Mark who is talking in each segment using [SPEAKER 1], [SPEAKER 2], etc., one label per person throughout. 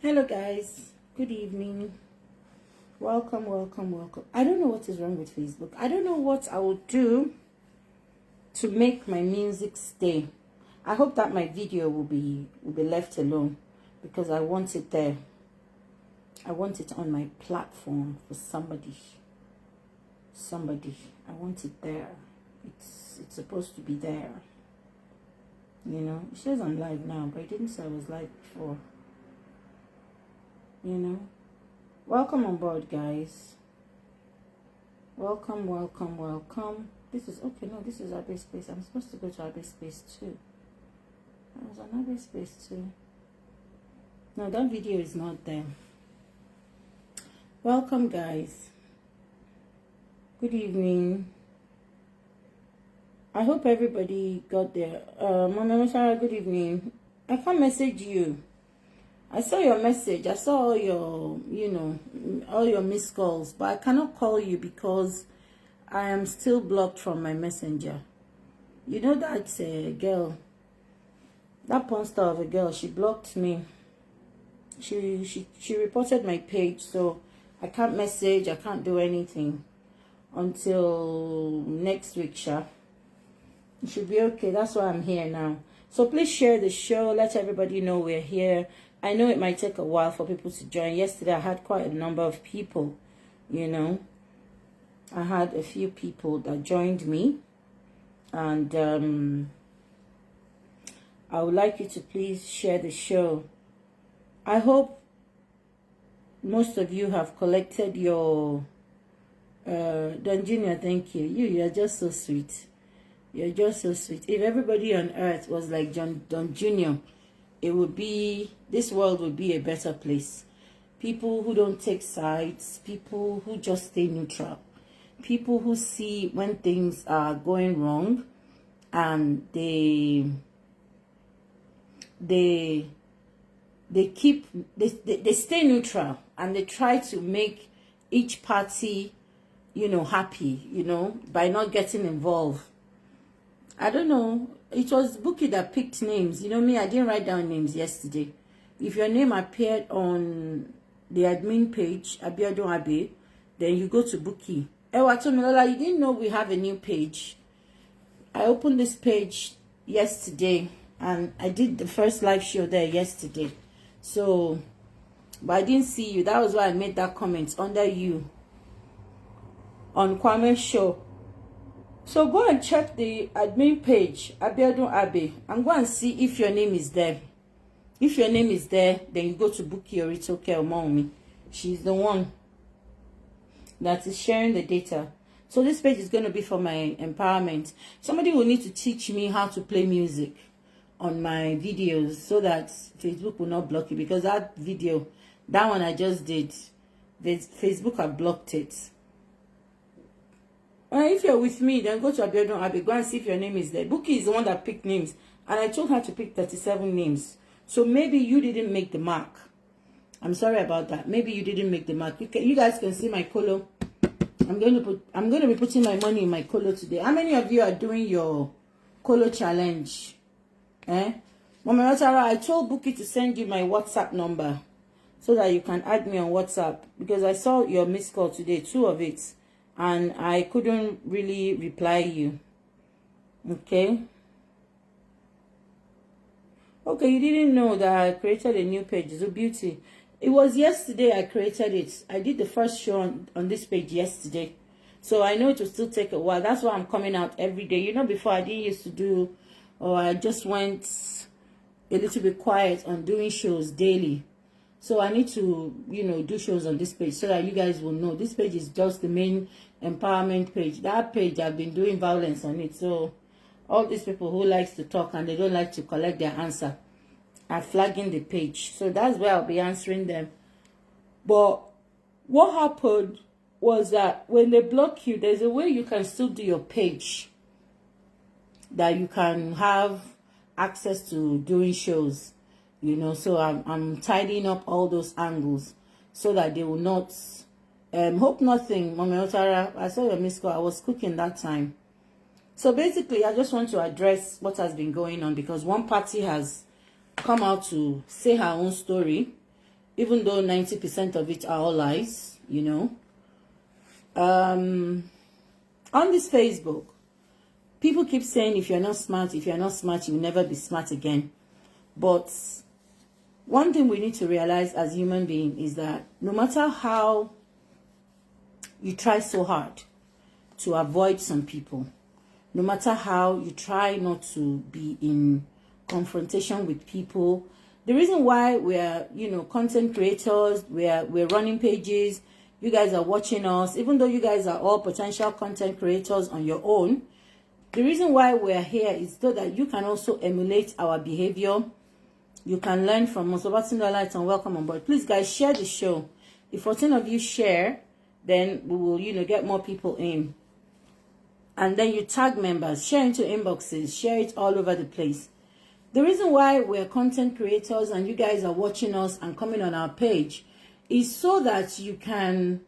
[SPEAKER 1] Hello guys, good evening. Welcome. I don't know what is wrong with Facebook. I don't know what I will do to make my music stay. I hope that my video will be left alone because I want it there. I want it on my platform for somebody. I want it there. It's supposed to be there. You know, it says I'm live now, but it didn't say I was live before. You know, welcome on board, guys. Welcome. This is okay. No, this is Abbey Space. I'm supposed to go to Abbey Space too. I was on Abbey Space too. No, that video is not there. Welcome, guys. Good evening. I hope everybody got there. Mama Sarah, good evening. I can't message you. I saw your message. I saw all your, all your missed calls, but I cannot call you because I am still blocked from my messenger. You know that girl, that porn star of a girl, she blocked me. She reported my page, so I can't message, I can't do anything until next week, Sha. It should be okay. That's why I'm here now. So please share the show. Let everybody know we're here. I know it might take a while for people to join. Yesterday, I had quite a number of people, I had a few people that joined me. And I would like you to please share the show. I hope most of you have collected your... Don Junior, thank you. You're just so sweet. You're just so sweet. If everybody on earth was like Don Junior, this world would be a better place. People who don't take sides, people who just stay neutral, people who see when things are going wrong and they stay neutral and they try to make each party, happy, by not getting involved. I don't know. It was Bookie that picked names. You know me, I didn't write down names yesterday. If your name appeared on the admin page, Abiodun Abbey, then you go to Bookie. Ewa Tomilola, you didn't know we have a new page. I opened this page yesterday and I did the first live show there yesterday. So, but I didn't see you. That was why I made that comment under you on Kwame's show. So go and check the admin page, Abiodun Abbey, and go and see if your name is there. If your name is there, then you go to Bookie or It's Okay Mommy. She's the one that is sharing the data. So this page is going to be for my empowerment. Somebody will need to teach me how to play music on my videos so that Facebook will not block it. Because that video, that one I just did, Facebook have blocked it. If you're with me, then go to Abiodun Abbey. Go and see if your name is there. Bookie is the one that picked names. And I told her to pick 37 names. So maybe you didn't make the mark. I'm sorry about that. Maybe you didn't make the mark. You guys can see my colo. I'm going to be putting my money in my colo today. How many of you are doing your colo challenge? Mama Rotara, I told Bookie to send you my WhatsApp number so that you can add me on WhatsApp. Because I saw your missed call today, 2 of it. And I couldn't really reply you. Okay, you didn't know that I created a new page. So beauty. It was yesterday I created it. I did the first show on this page yesterday. So I know it will still take a while. That's why I'm coming out every day. Before I didn't used to do, or I just went a little bit quiet on doing shows daily. So I need to, do shows on this page so that you guys will know. This page is just the main empowerment page. That page, I've been doing violence on it. So all these people who likes to talk and they don't like to collect their answer are flagging the page. So that's where I'll be answering them. But what happened was that when they block you, there's a way you can still do your page. That you can have access to doing shows. So I'm tidying up all those angles so that they will not hope nothing. Mama Otara, I saw your missed call. I was cooking that time. So basically, I just want to address what has been going on because one party has come out to say her own story even though 90% of it are all lies, you know. On this Facebook, people keep saying if you're not smart, you'll never be smart again. But one thing we need to realize as human beings is that no matter how you try so hard to avoid some people, no matter how you try not to be in confrontation with people, the reason why we're, you know, content creators, we're running pages, you guys are watching us, even though you guys are all potential content creators on your own, the reason why we're here is so that you can also emulate our behavior. You can learn from us. Lights and welcome on board. Please, guys, share the show. If 14 of you share, then we will, you know, get more people in. And then you tag members, share into inboxes, share it all over the place. The reason why we're content creators and you guys are watching us and coming on our page is so that you can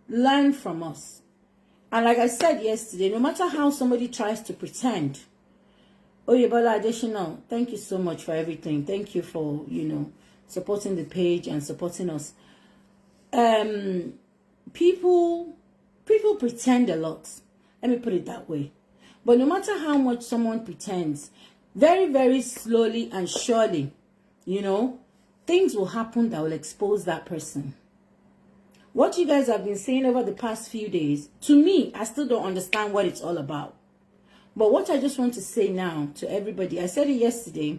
[SPEAKER 1] learn from us. And like I said yesterday, no matter how somebody tries to pretend, Oyebola Additional, thank you so much for everything. Thank you for, you know, supporting the page and supporting us. People pretend a lot. Let me put it that way. But no matter how much someone pretends, very, very slowly and surely, you know, things will happen that will expose that person. What you guys have been saying over the past few days, to me, I still don't understand what it's all about. But what I just want to say now to everybody, I said it yesterday,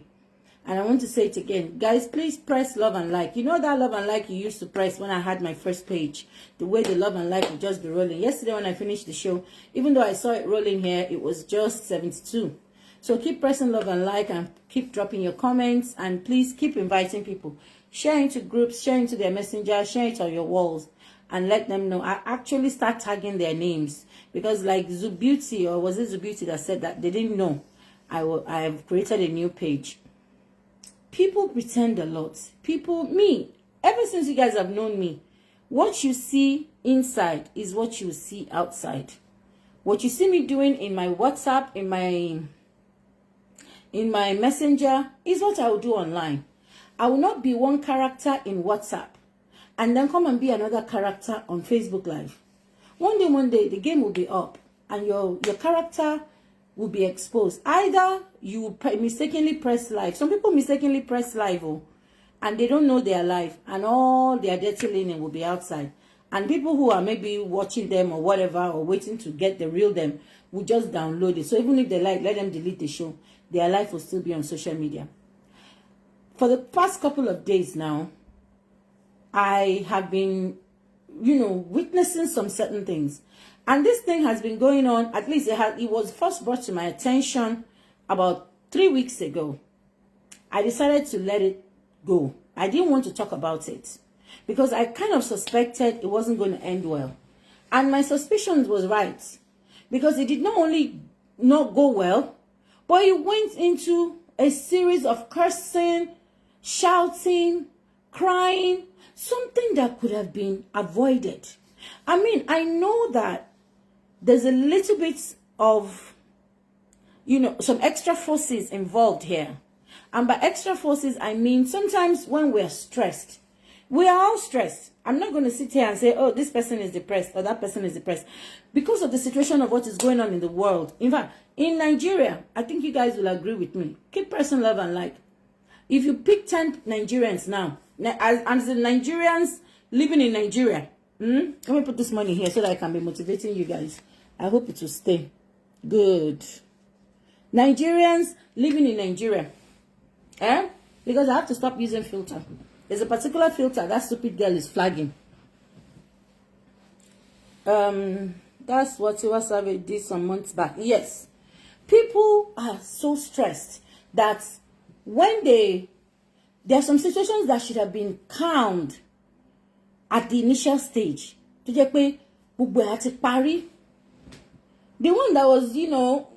[SPEAKER 1] and I want to say it again. Guys, please press love and like. You know that love and like you used to press when I had my first page? The way the love and like would just be rolling. Yesterday when I finished the show, even though I saw it rolling here, it was just 72. So keep pressing love and like and keep dropping your comments. And please keep inviting people. Share into groups, share into their messenger, share it on your walls. And let them know. I actually start tagging their names. Because like Zubeauty, or was it Zubeauty that said that? They didn't know. I have created a new page. People pretend a lot. Ever since you guys have known me, what you see inside is what you see outside. What you see me doing in my WhatsApp, in my messenger, is what I will do online. I will not be one character in WhatsApp and then come and be another character on Facebook Live. One day, the game will be up and your character will be exposed. Either you will mistakenly press live. Some people mistakenly press live, and they don't know they're live, and all their dirty linen will be outside. And people who are maybe watching them or whatever, or waiting to get the real them, will just download it. So even if they like, let them delete the show. Their life will still be on social media. For the past couple of days now, I have been, you know, witnessing some certain things. And this thing has been going on, at least it was first brought to my attention about 3 weeks ago. I decided to let it go. I didn't want to talk about it because I kind of suspected it wasn't going to end well. And my suspicions was right, because it did not only not go well, but it went into a series of cursing, shouting, crying, something that could have been avoided. I mean, I know that there's a little bit of, you know, some extra forces involved here. And by extra forces, I mean sometimes when we're stressed, we are all stressed. I'm not going to sit here and say, oh, this person is depressed or that person is depressed, because of the situation of what is going on in the world. In fact, in Nigeria, I think you guys will agree with me. Keep pressing love and like. If you pick 10 Nigerians now, as the Nigerians living in Nigeria, let me put this money here so that I can be motivating you guys. I hope it will stay. Good. Nigerians living in Nigeria. Because I have to stop using filter. There's a particular filter that stupid girl is flagging. That's what Tiwa Savage did some months back. Yes. People are so stressed that when there are some situations that should have been calmed at the initial stage. The one that was, you know,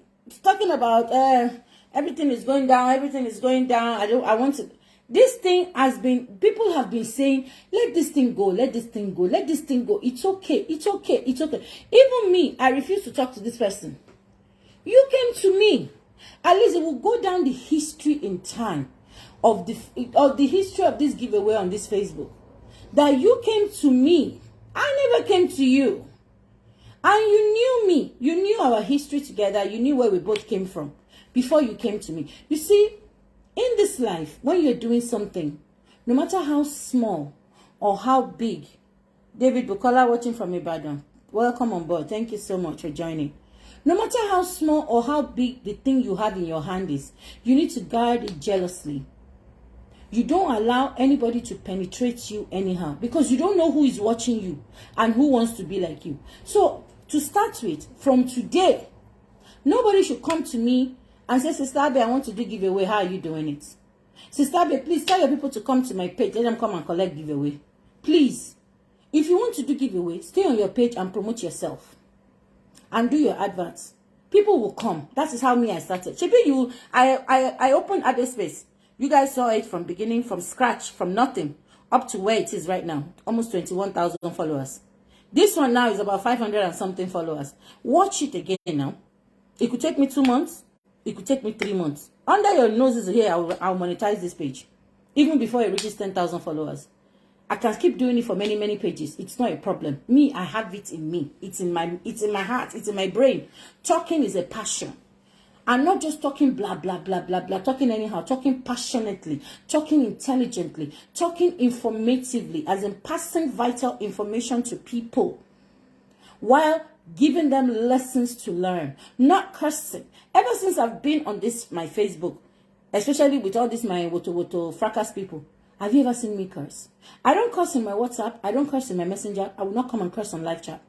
[SPEAKER 1] talking about everything is going down, everything is going down. I want to. This thing has been, people have been saying, let this thing go, let this thing go, let this thing go. It's okay, it's okay, it's okay. Even me, I refuse to talk to this person. You came to me. At least it will go down the history in time of the history of this giveaway on this Facebook. that you came to me. I never came to you. And you knew me. You knew our history together. You knew where we both came from before you came to me. You see, in this life, when you're doing something, no matter how small or how big, David Bukola watching from Ibadan, welcome on board. Thank you so much for joining. No matter how small or how big the thing you have in your hand is, you need to guard it jealously. You don't allow anybody to penetrate you anyhow, because you don't know who is watching you and who wants to be like you. So, to start with, from today, nobody should come to me and say, Sister Abbey, I want to do giveaway. How are you doing it? Sister Abbey, please tell your people to come to my page. Let them come and collect giveaway. Please. If you want to do giveaway, stay on your page and promote yourself. And do your adverts. People will come. That is how I started. I opened Abbey Space. You guys saw it from beginning, from scratch, from nothing, up to where it is right now. Almost 21,000 followers. This one now is about 500 and something followers. Watch it again now. It could take me 2 months. It could take me 3 months. Under your noses here, I'll monetize this page. Even before it reaches 10,000 followers. I can keep doing it for many, many pages. It's not a problem. Me, I have it in me. It's in my heart. It's in my brain. Talking is a passion. I'm not just talking blah, blah, blah, blah, blah, talking anyhow, talking passionately, talking intelligently, talking informatively, as in passing vital information to people while giving them lessons to learn, not cursing. Ever since I've been on this, my Facebook, especially with all this, my woto fracas people, have you ever seen me curse? I don't curse in my WhatsApp. I don't curse in my Messenger. I will not come and curse on live chat.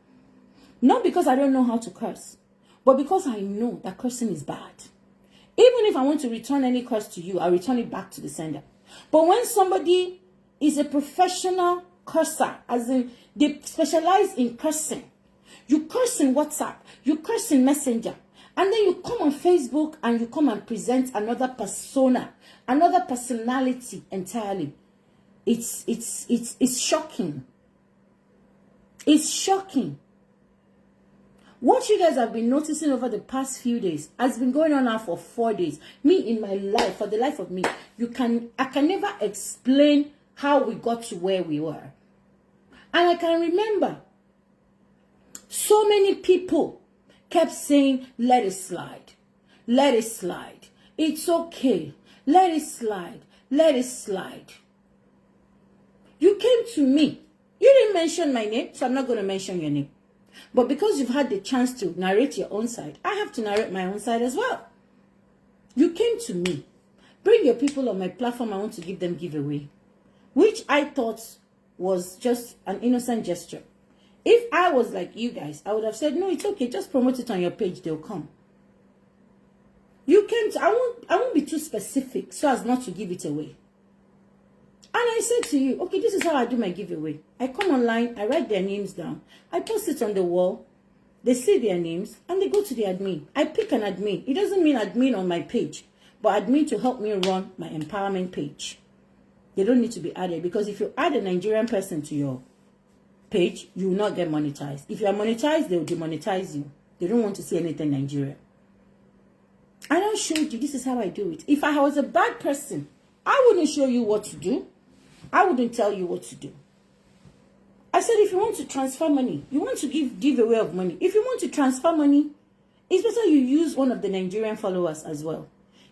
[SPEAKER 1] Not because I don't know how to curse, but because I know that cursing is bad. Even if I want to return any curse to you, I'll return it back to the sender. But when somebody is a professional curser, as in they specialize in cursing, you curse in WhatsApp, you curse in Messenger, and then you come on Facebook and you come and present another persona, another personality entirely. It's shocking. It's shocking. What you guys have been noticing over the past few days has been going on now for 4 days. Me, in my life, for the life of me, I can never explain how we got to where we were. And I can remember so many people kept saying, let it slide. Let it slide. It's okay. Let it slide. Let it slide. You came to me. You didn't mention my name, so I'm not going to mention your name. But because you've had the chance to narrate your own side, I have to narrate my own side as well. You came to me. Bring your people on my platform. I want to give them giveaway, which I thought was just an innocent gesture. If I was like you guys, I would have said, no, it's okay. Just promote it on your page. They'll come. You came to, I won't be too specific so as not to give it away. And I said to you, okay, this is how I do my giveaway. I come online, I write their names down. I post it on the wall. They see their names and they go to the admin. I pick an admin. It doesn't mean admin on my page, but admin to help me run my empowerment page. They don't need to be added, because if you add a Nigerian person to your page, you will not get monetized. If you are monetized, they will demonetize you. They don't want to see anything Nigerian. I don't show you. This is how I do it. If I was a bad person, I wouldn't show you what to do. I wouldn't tell you what to do. I said, if you want to transfer money, you want to give away of money. If you want to transfer money, it's better you use one of the Nigerian followers as well.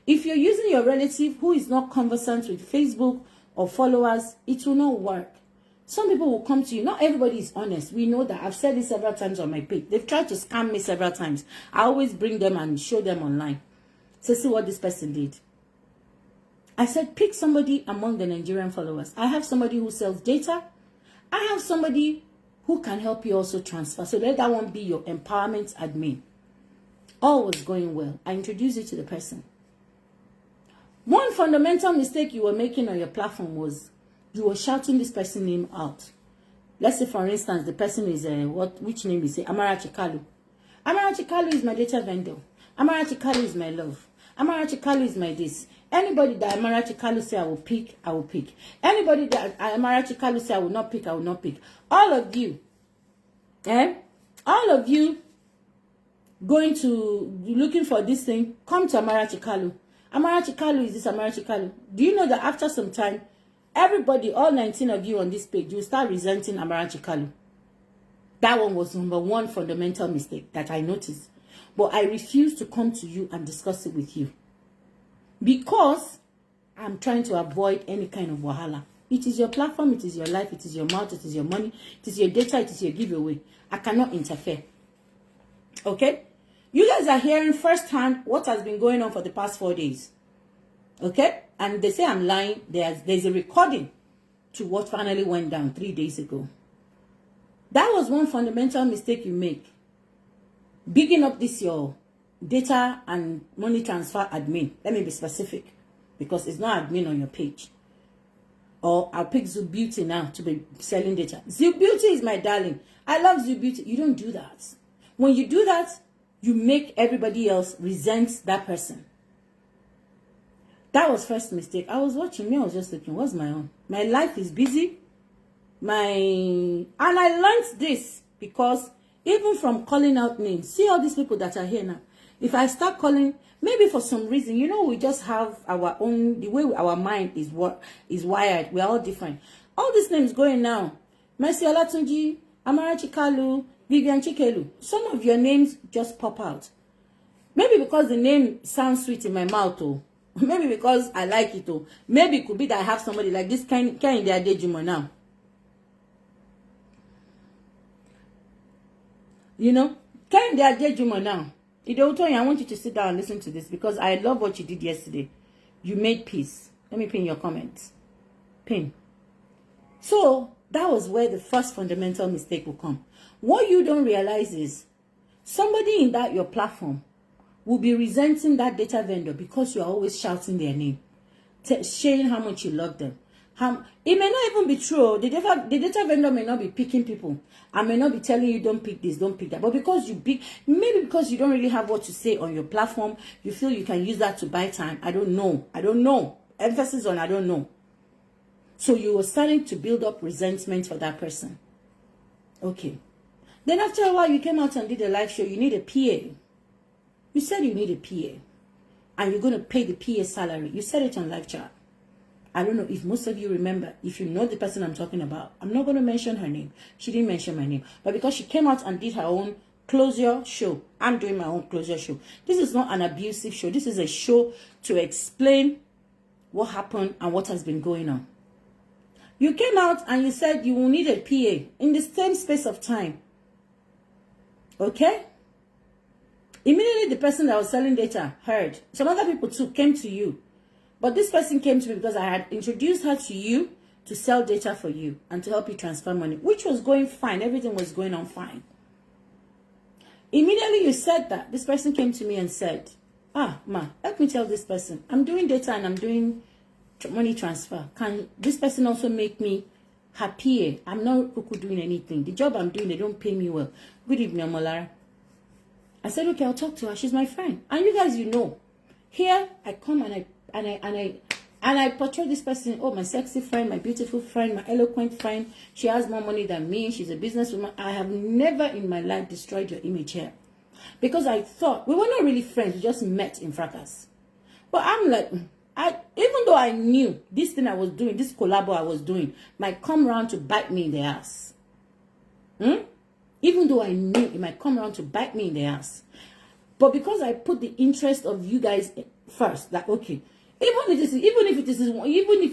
[SPEAKER 1] If you're using your relative who is not conversant with Facebook or followers, it will not work. Some people will come to you. Not everybody is honest. We know that. I've said this several times on my page. They've tried to scam me several times. I always bring them and show them online. So see what this person did. I said, pick somebody among the Nigerian followers. I have somebody who sells data. I have somebody who can help you also transfer. So let that one be your empowerment admin. All was going well. I introduced you to the person. One fundamental mistake you were making on your platform was you were shouting this person's name out. Let's say, for instance, the person is, which name is it? Amarachi Kalu. Amarachi Kalu is my data vendor. Amarachi Kalu is my love. Amarachi Kalu is my this. Anybody that Amarachi Kalu say I will pick, I will pick. Anybody that Amarachi Kalu say I will not pick, I will not pick. All of you, all of you going to looking for this thing, come to Amarachi Kalu. Amarachi Kalu is this Amarachi Kalu. Do you know that after some time, everybody, all 19 of you on this page, you start resenting Amarachi Kalu. That one was number one fundamental mistake that I noticed. But I refuse to come to you and discuss it with you. Because I'm trying to avoid any kind of wahala. It is your platform, it is your life, it is your mouth, it is your money, it is your data, it is your giveaway. I cannot interfere. Okay? You guys are hearing firsthand what has been going on for the past 4 days. Okay? And they say I'm lying. There's a recording to what finally went down 3 days ago. That was one fundamental mistake you make. Bigging up this your data and money transfer admin. Let me be specific. Because it's not admin on your page. Or I'll pick Zoo Beauty now to be selling data. Zoo Beauty is my darling. I love Zoo Beauty. You don't do that. When you do that, you make everybody else resent that person. That was first mistake. I was watching me. I was just looking. What's my own? My life is busy. And I learned this because even from calling out names, see all these people that are here now. If I start calling, maybe for some reason, you know, we just have our own, the way our mind is wired. We are all different. All these names going now. Mercy Olatunji, Amarachi Kalu, Vivian Chikelu. Some of your names just pop out. Maybe because the name sounds sweet in my mouth, oh. Maybe because I like it, oh. Maybe it could be that I have somebody like this kind of Adejimo now. You know, kind of Adejimo now. I want you to sit down and listen to this because I love what you did yesterday. You made peace. Let me pin your comments. Pin. So, that was where the first fundamental mistake will come. What you don't realize is, somebody in that your platform will be resenting that data vendor because you are always shouting their name. Sharing how much you love them. It may not even be true. The data vendor may not be picking people. I may not be telling you don't pick this, don't pick that. But because you pick, maybe because you don't really have what to say on your platform, you feel you can use that to buy time. I don't know. I don't know. Emphasis on I don't know. So you were starting to build up resentment for that person. Okay. Then after a while, you came out and did a live show. You need a PA. You said you need a PA. And you're going to pay the PA salary. You said it on live chat. I don't know if most of you remember, if you know the person I'm talking about. I'm not going to mention her name. She didn't mention my name. But because she came out and did her own closure show, I'm doing my own closure show. This is not an abusive show. This is a show to explain what happened and what has been going on. You came out and you said you will need a PA in the same space of time. Okay? Immediately the person that was selling data heard. Some other people too came to you. But this person came to me because I had introduced her to you to sell data for you and to help you transfer money, which was going fine. Everything was going on fine. Immediately you said that. This person came to me and said, Ma, let me tell this person. I'm doing data and I'm doing money transfer. Can this person also make me happier? I'm not doing anything. The job I'm doing, they don't pay me well. Good evening, Molara. I said, okay, I'll talk to her. She's my friend. And you guys, you know, here I come and I portray this person, oh, my sexy friend, my beautiful friend, my eloquent friend. She has more money than me. She's a businesswoman. I have never in my life destroyed your image here. Because I thought, we were not really friends. We just met in fracas. But I'm like, even though I knew this thing I was doing, this collabo I was doing, might come around to bite me in the ass. Even though I knew it might come around to bite me in the ass. But because I put the interest of you guys first, like, okay, even if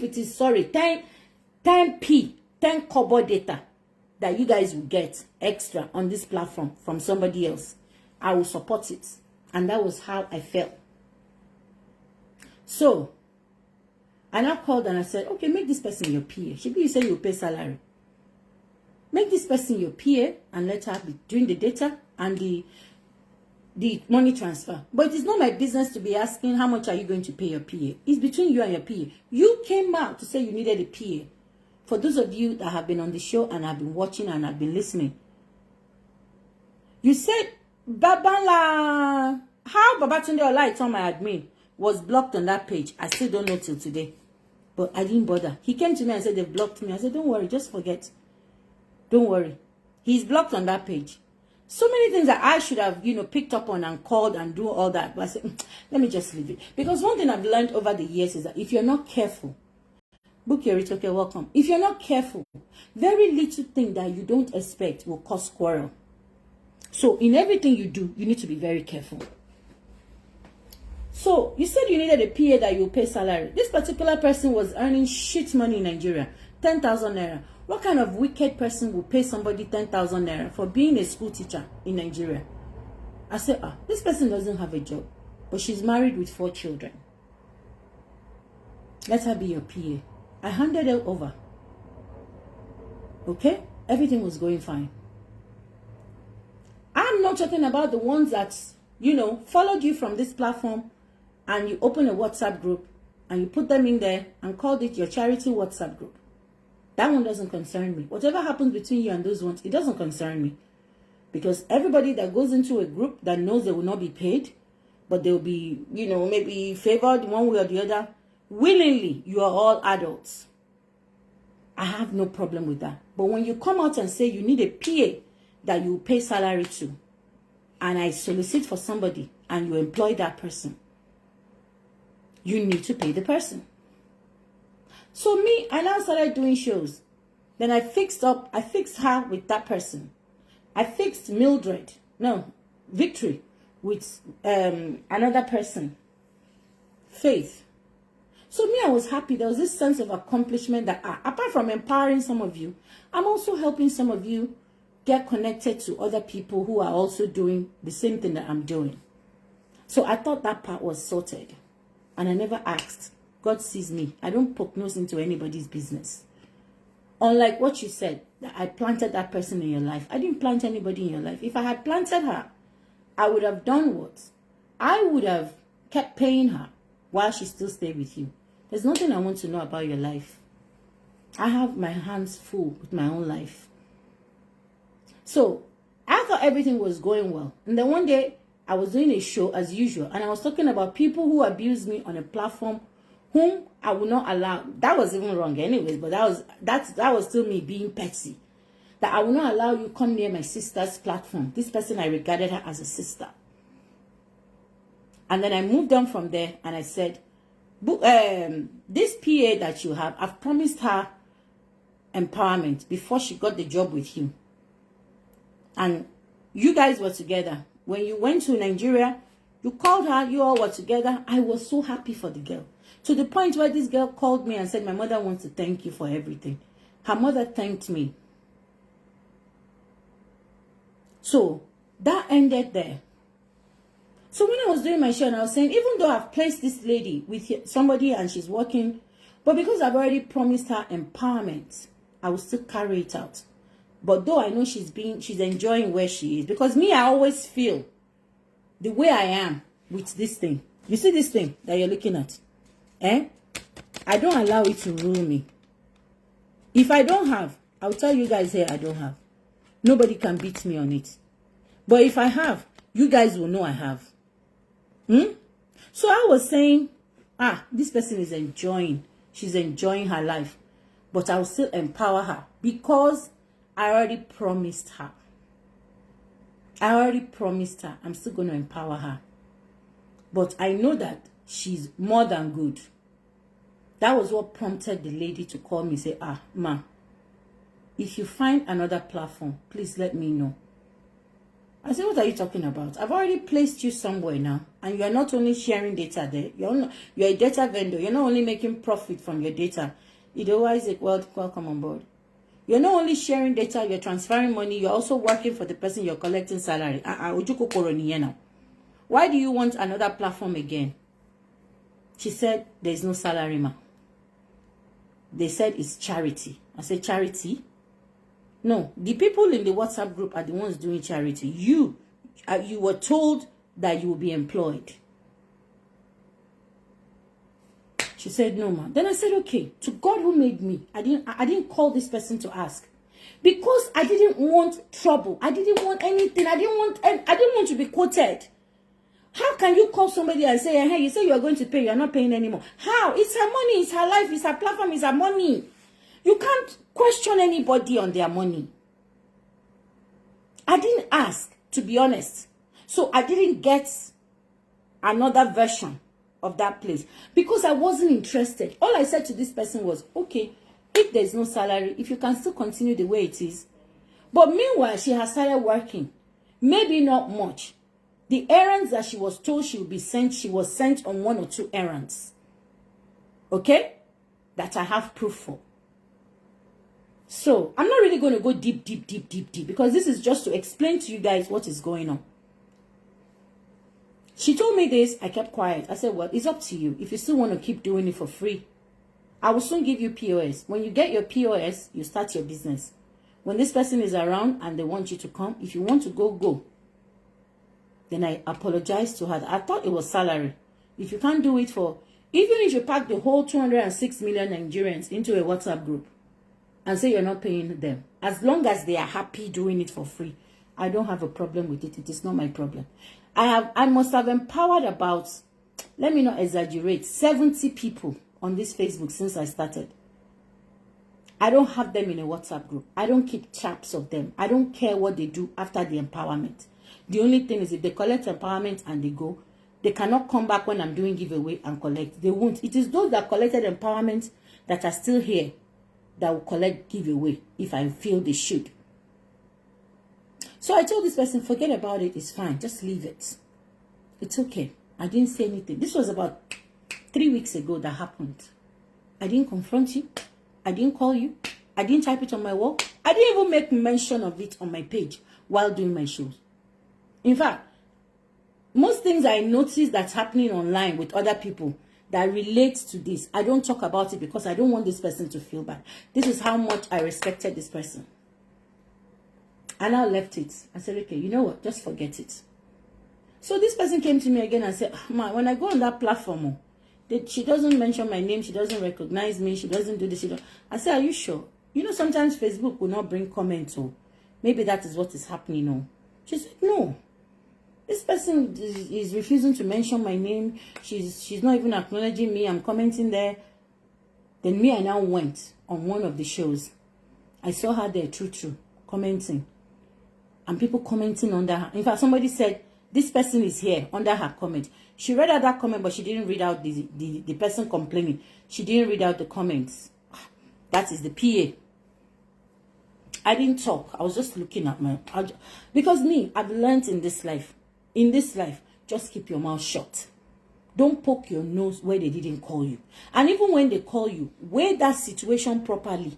[SPEAKER 1] it is, sorry, 10 kobo data that you guys will get extra on this platform from somebody else, I will support it. And that was how I felt. So, I now called and I said, okay, make this person your PA. You said you pay salary. Make this person your PA and let her be doing the data and the money transfer. But it is not my business to be asking how much are you going to pay your PA. It's between you and your PA. You came out to say you needed a PA. For those of you that have been on the show and have been watching and have been listening, you said, Babala, how Babatunde Ola on my admin was blocked on that page. I still don't know till today. But I didn't bother. He came to me and said they've blocked me. I said, don't worry, just forget. Don't worry. He's blocked on that page. So many things that I should have, picked up on and called and do all that. But I said, let me just leave it. Because one thing I've learned over the years is that if you're not careful, Book your rate, okay, welcome. If you're not careful, very little thing that you don't expect will cause quarrel. So in everything you do, you need to be very careful. So you said you needed a PA that you pay salary. This particular person was earning shit money in Nigeria, 10,000 naira. What kind of wicked person will pay somebody 10,000 naira for being a school teacher in Nigeria? I said, this person doesn't have a job, but she's married with 4 children. Let her be your PA. I handed her over. Okay? Everything was going fine. I'm not talking about the ones that, followed you from this platform and you open a WhatsApp group and you put them in there and called it your charity WhatsApp group. That one doesn't concern me. Whatever happens between you and those ones, it doesn't concern me. Because everybody that goes into a group that knows they will not be paid, but they'll be, maybe favored one way or the other, willingly, you are all adults. I have no problem with that. But when you come out and say you need a PA that you pay salary to, and I solicit for somebody and you employ that person, you need to pay the person. So me, I now started doing shows. Then I fixed her with that person. I fixed Victory with another person, Faith. So me, I was happy. There was this sense of accomplishment that apart from empowering some of you, I'm also helping some of you get connected to other people who are also doing the same thing that I'm doing. So I thought that part was sorted. And I never asked. God sees me. I don't poke nose into anybody's business. Unlike what you said, that I planted that person in your life. I didn't plant anybody in your life. If I had planted her, I would have done what? I would have kept paying her while she still stayed with you. There's nothing I want to know about your life. I have my hands full with my own life. So I thought everything was going well. And then one day I was doing a show as usual. And I was talking about people who abused me on a platform whom I would not allow. That was even wrong anyways. But that was still me being petty. That I will not allow you come near my sister's platform. This person, I regarded her as a sister. And then I moved on from there and I said, this PA that you have, I've promised her empowerment before she got the job with you. And you guys were together. When you went to Nigeria, you called her, you all were together. I was so happy for the girl. To the point where this girl called me and said, my mother wants to thank you for everything. Her mother thanked me. So that ended there. So when I was doing my show and I was saying, even though I've placed this lady with somebody and she's working, but because I've already promised her empowerment, I will still carry it out. But though I know she's enjoying where she is. Because me, I always feel the way I am with this thing. You see this thing that you're looking at? I don't allow it to rule me. If I don't have, I'll tell you guys here I don't have. Nobody can beat me on it. But if I have, you guys will know I have. So I was saying, this person is enjoying. She's enjoying her life. But I will still empower her because I already promised her. I'm still going to empower her. But I know that she's more than good. That was what prompted the lady to call me and say, ma, if you find another platform, please let me know. I said, what are you talking about? I've already placed you somewhere now. And you're not only sharing data there. You're a data vendor. You're not only making profit from your data. Otherwise, welcome on board. You're not only sharing data, you're transferring money. You're also working for the person you're collecting salary. Why do you want another platform again? She said, there's no salary, ma. They said it's charity. I said, charity? No, the people in the WhatsApp group are the ones doing charity. You were told that you will be employed. She said, no, ma. Then I said, okay, to God who made me, I didn't call this person to ask. Because I didn't want trouble. I didn't want anything. I didn't want to be quoted. How can you call somebody and say, hey, you say you are going to pay, you're not paying anymore? How? It's her money, it's her life, it's her platform, it's her money. You can't question anybody on their money. I didn't ask, to be honest. So I didn't get another version of that place because I wasn't interested. All I said to this person was, okay, if there's no salary, if you can still continue the way it is. But meanwhile, she has started working. Maybe not much. The errands that she was told she would be sent, she was sent on 1 or 2 errands. Okay? That I have proof for. So, I'm not really going to go deep, because this is just to explain to you guys what is going on. She told me this, I kept quiet. I said, well, it's up to you. If you still want to keep doing it for free, I will soon give you POS. When you get your POS, you start your business. When this person is around and they want you to come, if you want to go, go. Then I apologized to her. I thought it was salary. If you can't do it for, even if you pack the whole 206 million Nigerians into a WhatsApp group and say you're not paying them, as long as they are happy doing it for free, I don't have a problem with it. It is not my problem. I must have empowered about, let me not exaggerate, 70 people on this Facebook since I started. I don't have them in a WhatsApp group. I don't keep chaps of them. I don't care what they do after the empowerment. The only thing is if they collect empowerment and they go, they cannot come back when I'm doing giveaway and collect. They won't. It is those that collected empowerment that are still here that will collect giveaway if I feel they should. So I told this person, forget about it. It's fine. Just leave it. It's okay. I didn't say anything. This was about 3 weeks ago that happened. I didn't confront you. I didn't call you. I didn't type it on my wall. I didn't even make mention of it on my page while doing my shows. In fact, most things I notice that's happening online with other people that relates to this, I don't talk about it because I don't want this person to feel bad. This is how much I respected this person. And I left it. I said, okay, you know what? Just forget it. So this person came to me again and said, Ma, when I go on that platform, she doesn't mention my name. She doesn't recognize me. She doesn't do this. I said, are you sure? You know, sometimes Facebook will not bring comments. Or maybe that is what is happening. No. She said, no. This person is refusing to mention my name. She's not even acknowledging me. I'm commenting there. Then me, I now went on one of the shows. I saw her there, true, commenting. And people commenting under her. In fact, somebody said, this person is here under her comment. She read out that comment, but she didn't read out the person complaining. She didn't read out the comments. That is the PA. I didn't talk. I was just looking at because me, I've learned in this life, just keep your mouth shut. Don't poke your nose where they didn't call you. And even when they call you, weigh that situation properly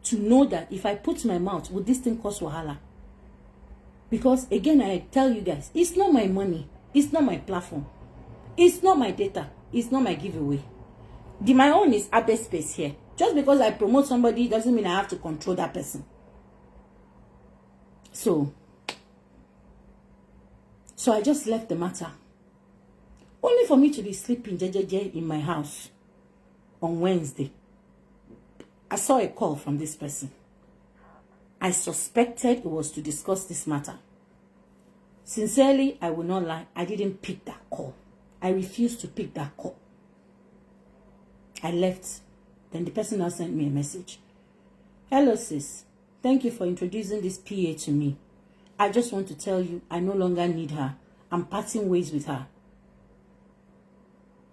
[SPEAKER 1] to know that if I put my mouth, would this thing cause wahala? Because again, I tell you guys, it's not my money. It's not my platform. It's not my data. It's not my giveaway. My own is Abbey space here. Just because I promote somebody doesn't mean I have to control that person. So I just left the matter. Only for me to be sleeping in my house on Wednesday. I saw a call from this person. I suspected it was to discuss this matter. Sincerely, I will not lie. I didn't pick that call. I refused to pick that call. I left. Then the person now sent me a message. Hello, sis. Thank you for introducing this PA to me. I just want to tell you I no longer need her. I'm parting ways with her.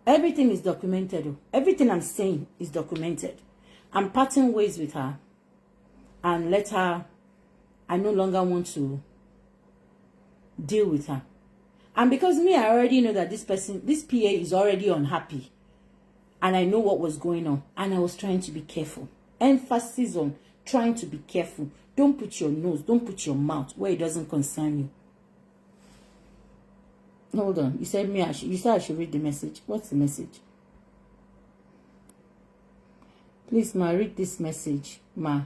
[SPEAKER 1] Everything is documented. Everything I'm saying is documented. I'm parting ways with her. And let her, I no longer want to deal with her. And because me, I already know that this PA is already unhappy. And I know what was going on. And I was trying to be careful. Emphasis on trying to be careful. Don't put your nose, don't put your mouth where it doesn't concern you. Hold on. You said I should read the message. What's the message? Please, ma, read this message, ma.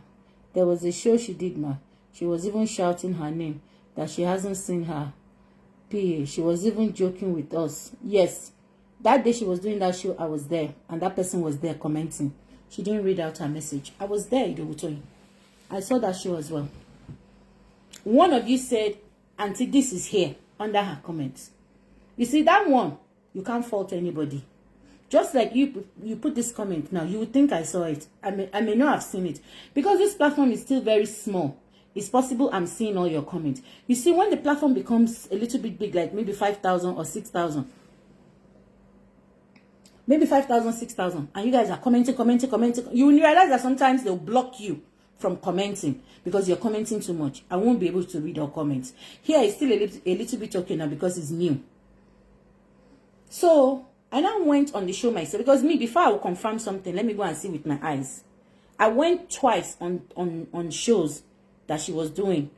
[SPEAKER 1] There was a show she did, ma. She was even shouting her name, that she hasn't seen her PA. She was even joking with us. Yes, that day she was doing that show, I was there. And that person was there commenting. She didn't read out her message. I was there, Idobutoyi. I saw that show as well. One of you said, Auntie, this is here, under her comments. You see, that one, you can't fault anybody. Just like you put this comment now, you would think I saw it. I may not have seen it. Because this platform is still very small. It's possible I'm seeing all your comments. You see, when the platform becomes a little bit big, like maybe 5,000 or 6,000, maybe 5,000, 6,000, and you guys are commenting. You will realize that sometimes they'll block you from commenting because you're commenting too much. I won't be able to read all comments. Here is still a little bit okay now because it's new. So I now went on the show myself because me, before I will confirm something, let me go and see with my eyes. I went twice on shows that she was doing,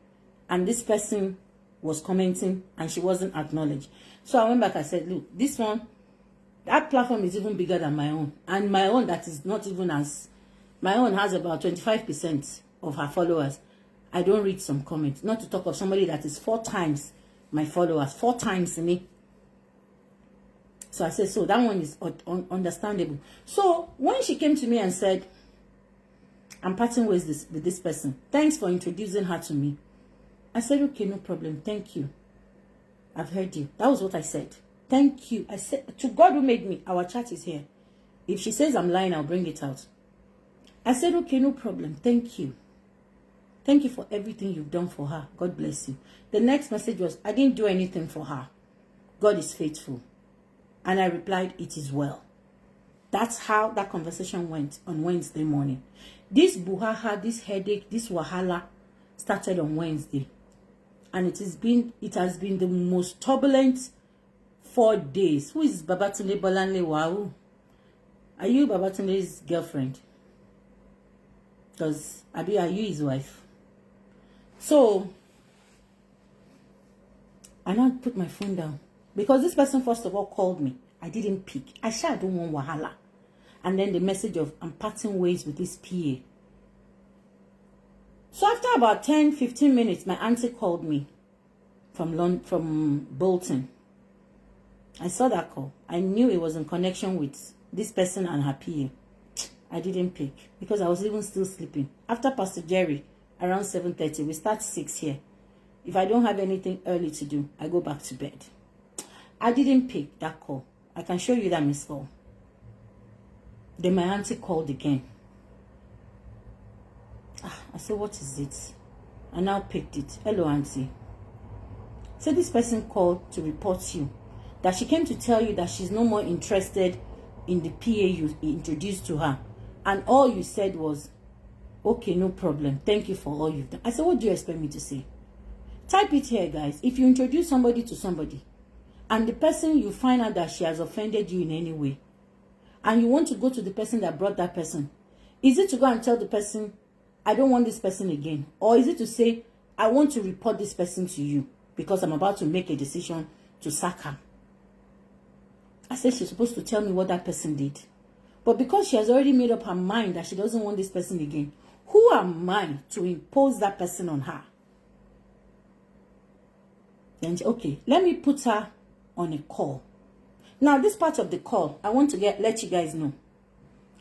[SPEAKER 1] and this person was commenting and she wasn't acknowledged. So I went back, I said, look, this one, that platform is even bigger than my own. And my own, that is not even as, my own has about 25% of her followers. I don't read some comments. Not to talk of somebody that is 4 times my followers, 4 times me. So I said, so that one is understandable. So when she came to me and said, I'm parting ways with this person, thanks for introducing her to me, I said, okay, no problem. Thank you. I've heard you. That was what I said. Thank you. I said, to God who made me, our chat is here. If she says I'm lying, I'll bring it out. I said, okay, no problem. Thank you. Thank you for everything you've done for her. God bless you. The next message was, I didn't do anything for her. God is faithful. And I replied, it is well. That's how that conversation went on Wednesday morning. This buhaha, this headache, this wahala started on Wednesday. And it has been the most turbulent 4 days. Who is Babatunde Bolanle Wau? Are you Babatunde's girlfriend? Because Abi, are you his wife? So I now put my phone down. Because this person first of all called me. I didn't pick. I sure don't want wahala. And then the message of, I'm parting ways with this PA. So after about 10-15 minutes, my auntie called me from Bolton. I saw that call. I knew it was in connection with this person and her PA. I didn't pick because I was even still sleeping. After Pastor Jerry, around 7:30, we start 6 here. If I don't have anything early to do, I go back to bed. I didn't pick that call. I can show you that missed call. Then my auntie called again. I said, what is it? I now picked it. Hello, auntie. So this person called to report you. That she came to tell you that she's no more interested in the PA you introduced to her. And all you said was, okay, no problem. Thank you for all you've done. I said, what do you expect me to say? Type it here, guys. If you introduce somebody to somebody, and the person, you find out that she has offended you in any way, and you want to go to the person that brought that person, is it to go and tell the person, I don't want this person again? Or is it to say, I want to report this person to you because I'm about to make a decision to sack her? I said she's supposed to tell me what that person did. But because she has already made up her mind that she doesn't want this person again, who am I to impose that person on her? Then, okay, let me put her on a call. Now, this part of the call, I want to let you guys know.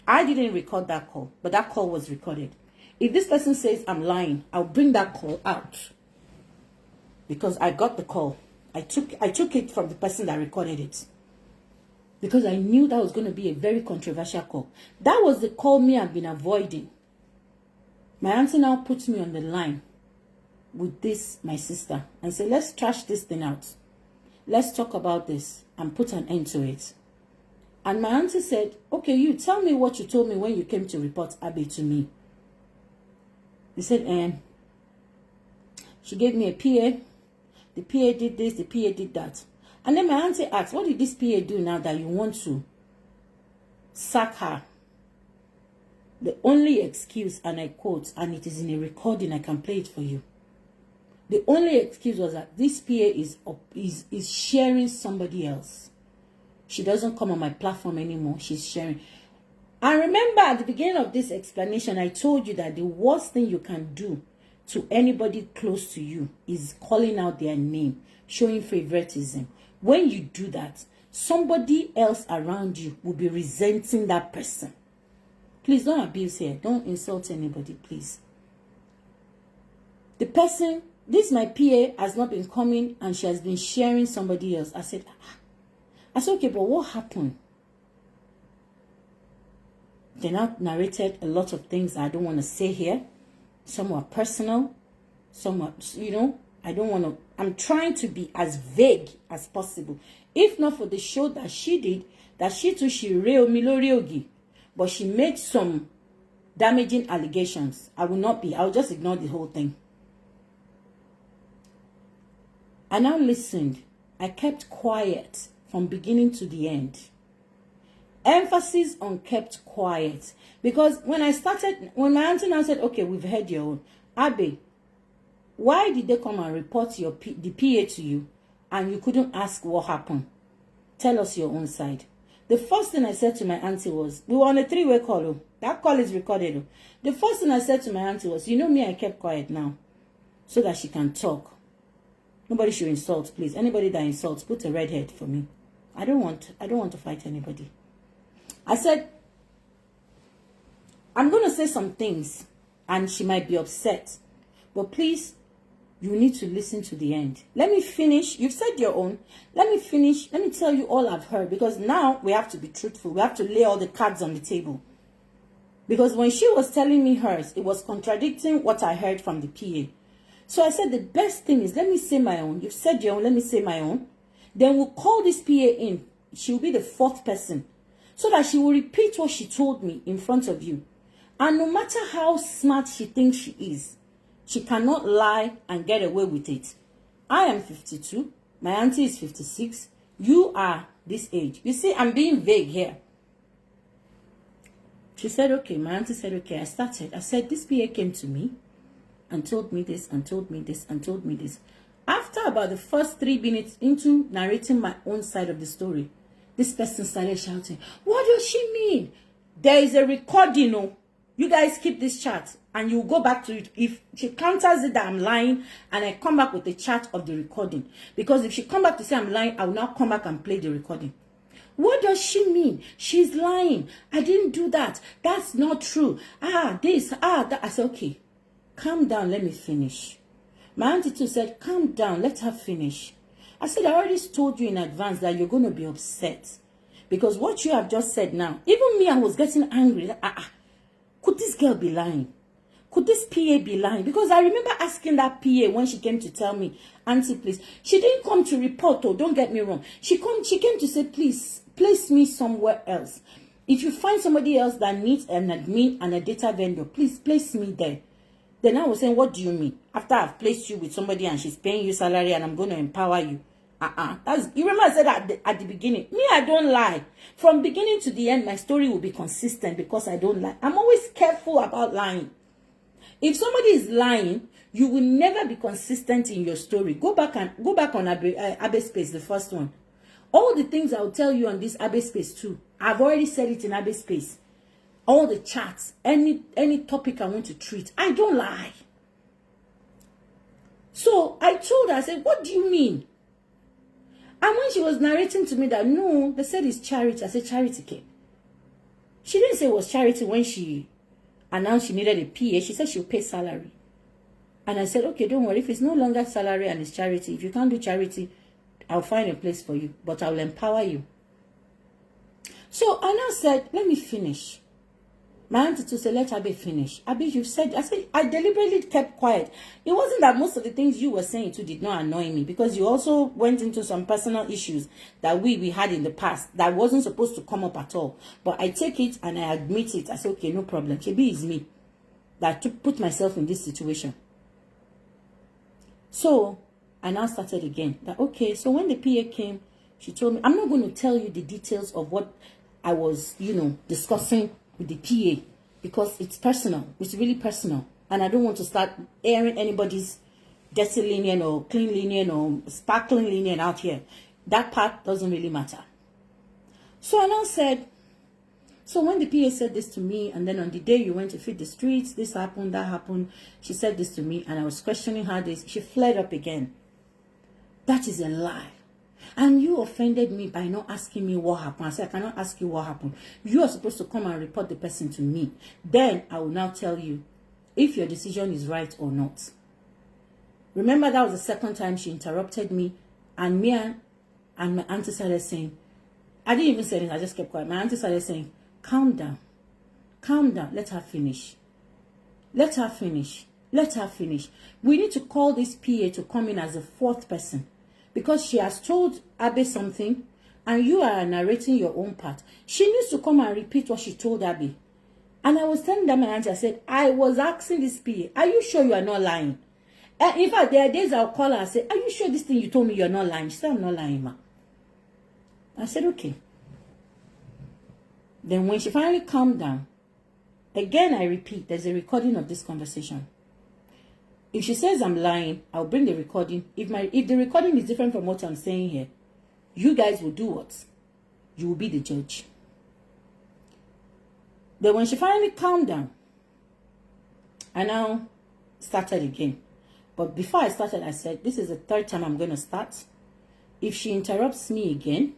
[SPEAKER 1] I didn't record that call, but that call was recorded. If this person says I'm lying, I'll bring that call out. Because I got the call. I took it from the person that recorded it. Because I knew that was going to be a very controversial call. That was the call me I've been avoiding. My auntie now puts me on the line with this, my sister, and say, let's trash this thing out. Let's talk about this and put an end to it. And my auntie said, okay, you tell me what you told me when you came to report Abbey to me. He said, she gave me a PA. The PA did this, the PA did that. And then my auntie asked, what did this PA do now that you want to sack her? The only excuse, and I quote, and it is in a recording, I can play it for you. The only excuse was that this PA is sharing somebody else. She doesn't come on my platform anymore. She's sharing. I remember at the beginning of this explanation, I told you that the worst thing you can do to anybody close to you is calling out their name, showing favoritism. When you do that, somebody else around you will be resenting that person. Please don't abuse here. Don't insult anybody, please. The person, this my PA, has not been coming and she has been sharing somebody else. I said, okay, but what happened? They now narrated a lot of things I don't want to say here. Some were personal. Some were, I don't want to. I'm trying to be as vague as possible. If not for the show that she did, that she too, she real miloriogi, but she made some damaging allegations. I will just ignore the whole thing. I now listened. I kept quiet from beginning to the end. Emphasis on kept quiet. Because when my auntie now said, okay, we've heard your own. Abbey, why did they come and report the PA to you and you couldn't ask what happened? Tell us your own side. The first thing I said to my auntie was, we were on a 3-way call. Oh. That call is recorded. Oh. The first thing I said to my auntie was, you know me, I kept quiet now so that she can talk. Nobody should insult, please. Anybody that insults, put a red head for me. I don't want to fight anybody. I said, I'm going to say some things and she might be upset. But please, you need to listen to the end. Let me finish. You've said your own. Let me finish. Let me tell you all I've heard. Because now we have to be truthful. We have to lay all the cards on the table. Because when she was telling me hers, it was contradicting what I heard from the PA. So I said the best thing is, let me say my own. You've said your own. Let me say my own. Then we'll call this PA in. She'll be the fourth person. So that she will repeat what she told me in front of you. And no matter how smart she thinks she is, she cannot lie and get away with it. I am 52. My auntie is 56. You are this age. You see, I'm being vague here. She said, okay. My auntie said, okay. I started. I said, this PA came to me and told me this and told me this and told me this. After about the first 3 minutes into narrating my own side of the story, this person started shouting, what does she mean? There is a recording. Oh. You guys keep this chat and you go back to it. If she counters it that I'm lying and I come back with the chat of the recording. Because if she come back to say I'm lying, I will now come back and play the recording. What does she mean? She's lying. I didn't do that. That's not true. That. I said, okay, calm down. Let me finish. My auntie too said, calm down. Let her finish. I said, I already told you in advance that you're going to be upset. Because what you have just said now, even me, I was getting angry. Could this girl be lying? Could this PA be lying? Because I remember asking that PA when she came to tell me, auntie, please. She didn't come to report, oh, don't get me wrong. She came to say, please, place me somewhere else. If you find somebody else that needs an admin and a data vendor, please place me there. Then I was saying, what do you mean? After I've placed you with somebody and she's paying you salary and I'm going to empower you. You remember I said at the beginning, me, I don't lie. From beginning to the end, my story will be consistent because I don't lie. I'm always careful about lying. If somebody is lying, you will never be consistent in your story. Go back on Abbey Space, the first one. All the things I will tell you on this Abbey Space too, I've already said it in Abbey Space. All the chats, any topic I want to treat, I don't lie. So I told her, I said, what do you mean? And when she was narrating to me that, no, they said it's charity. I said, charity came. She didn't say it was charity when she announced she needed a PA. She said she'll pay salary. And I said, okay, don't worry. If it's no longer salary and it's charity, if you can't do charity, I'll find a place for you. But I will empower you. So I now said, let me finish. My auntie to say, let Abbey finish. Abbey, you've said, I deliberately kept quiet. It wasn't that most of the things you were saying too did not annoy me, because you also went into some personal issues that we had in the past that wasn't supposed to come up at all. But I take it and I admit it. I say, okay, no problem. Shebi is me that put myself in this situation. So I now started again. That okay, so when the PA came, she told me, I'm not going to tell you the details of what I was, discussing with the PA, because it's personal. It's really personal. And I don't want to start airing anybody's dirty linen or clean linen or sparkling linen out here. That part doesn't really matter. So I now said, so when the PA said this to me, and then on the day you went to feed the streets, this happened, that happened, she said this to me, and I was questioning her this, she flared up again. That is a lie. And you offended me by not asking me what happened. I said, I cannot ask you what happened. You are supposed to come and report the person to me. Then I will now tell you if your decision is right or not. Remember, that was the second time she interrupted me. And me and my auntie started saying, I didn't even say it, I just kept quiet. My auntie started saying, calm down. Calm down. Let her finish. Let her finish. Let her finish. We need to call this PA to come in as a fourth person. Because she has told Abbey something, and you are narrating your own part. She needs to come and repeat what she told Abby. And I was telling them, my auntie, I said, I was asking this PA, are you sure you are not lying? In fact, there are days I'll call her and say, are you sure this thing you told me you're not lying? She said, I'm not lying, ma. I said, okay. Then when she finally calmed down, again, I repeat, there's a recording of this conversation. If she says I'm lying, I'll bring the recording. If the recording is different from what I'm saying here, you guys will do what? You will be the judge. Then when she finally calmed down, I now started again. But before I started, I said, this is the third time I'm going to start. If she interrupts me again,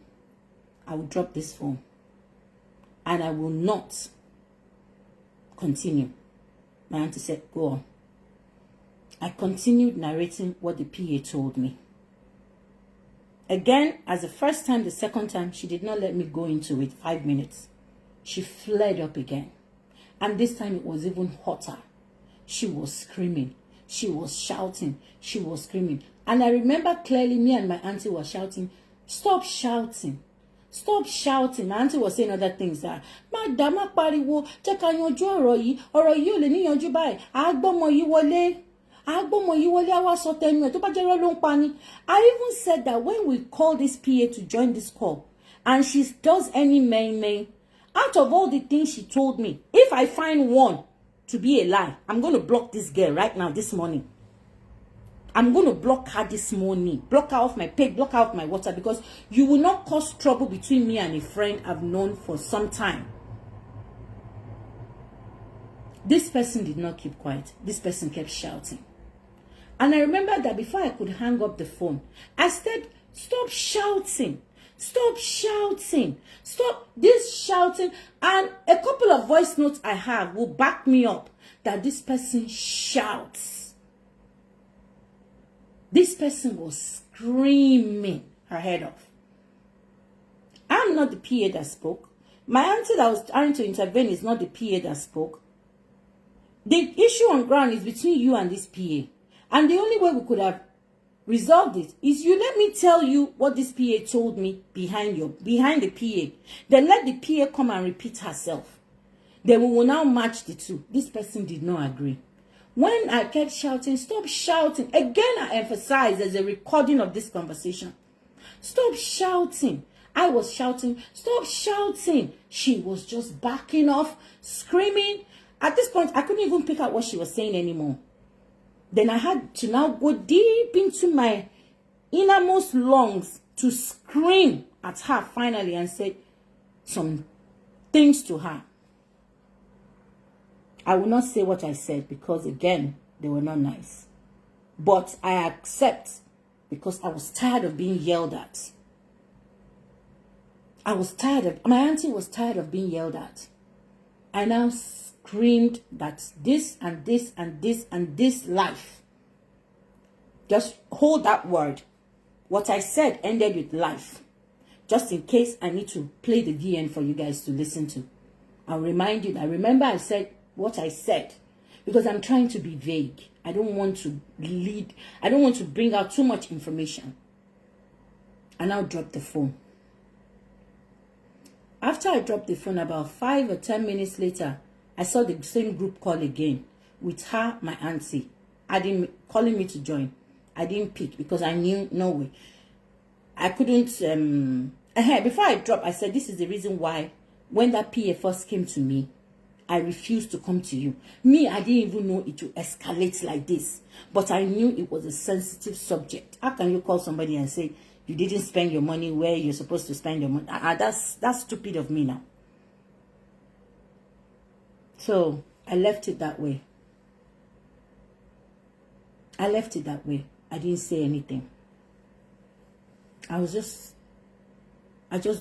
[SPEAKER 1] I will drop this phone. And I will not continue. My auntie said, go on. I continued narrating what the PA told me. Again, as the first time, the second time, she did not let me go into it 5 minutes. She flared up again. And this time it was even hotter. She was screaming. She was shouting. She was screaming. And I remember clearly me and my auntie were shouting, stop shouting. Stop shouting. My auntie was saying other things that, Madam, pariwo, jẹ́ ká yanjú ọ̀rọ̀ yìí ò lè ní yanjú báyìí. Àgbọ́mọ yìí wọlé. Àgbọ́mọ yìí wọlé àwa sọ tẹnu ẹ̀ tó bá jẹ́ irọ́ ló ń pa ni. I even said that when we call this PA to join this call, and she does any may, out of all the things she told me, if I find one to be a lie, I'm going to block this girl right now, this morning. I'm going to block her this morning. Block her off my page, block her off my WhatsApp, because you will not cause trouble between me and a friend I've known for some time. This person did not keep quiet. This person kept shouting. And I remember that before I could hang up the phone, I said, stop shouting. Stop shouting. Stop this shouting. And a couple of voice notes I have will back me up that this person shouts. This person was screaming her head off. I'm not the PA that spoke. My auntie that was trying to intervene is not the PA that spoke. The issue on ground is between you and this PA. And the only way we could have resolved it is you let me tell you what this PA told me behind the PA. Then let the PA come and repeat herself. Then we will now match the two. This person did not agree. When I kept shouting, stop shouting. Again, I emphasize there's a recording of this conversation. Stop shouting. I was shouting, stop shouting. She was just backing off, screaming. At this point, I couldn't even pick out what she was saying anymore. Then I had to now go deep into my innermost lungs to scream at her finally and say some things to her. I will not say what I said because, again, they were not nice. But I accept because I was tired of being yelled at. My auntie was tired of being yelled at. I now screamed that this and this and this and this life. Just hold that word. What I said ended with life. Just in case I need to play the VN for you guys to listen to. I'll remind you that, remember I said what I said, because I'm trying to be vague. I don't want to lead. I don't want to bring out too much information. And I'll drop the phone. After I dropped the phone, about 5 or 10 minutes later, I saw the same group call again with her, my auntie, calling me to join. I didn't pick because I knew no way. I couldn't. Before I dropped, I said this is the reason why when that PA first came to me, I refused to come to you. Me, I didn't even know it would escalate like this. But I knew it was a sensitive subject. How can you call somebody and say you didn't spend your money where you're supposed to spend your money? That's stupid of me now. So I left it that way. I didn't say anything. I just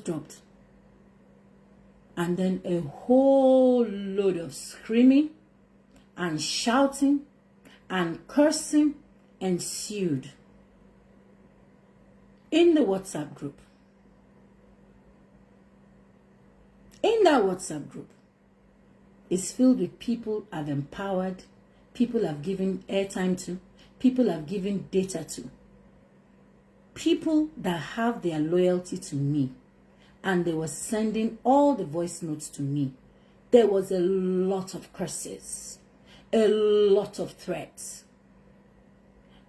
[SPEAKER 1] dropped. And then a whole load of screaming and shouting and cursing ensued in the WhatsApp group. In that WhatsApp group, it's filled with people I've empowered, people I've given airtime to, people I've given data to, people that have their loyalty to me. and they were sending all the voice notes to me. There was a lot of curses, a lot of threats.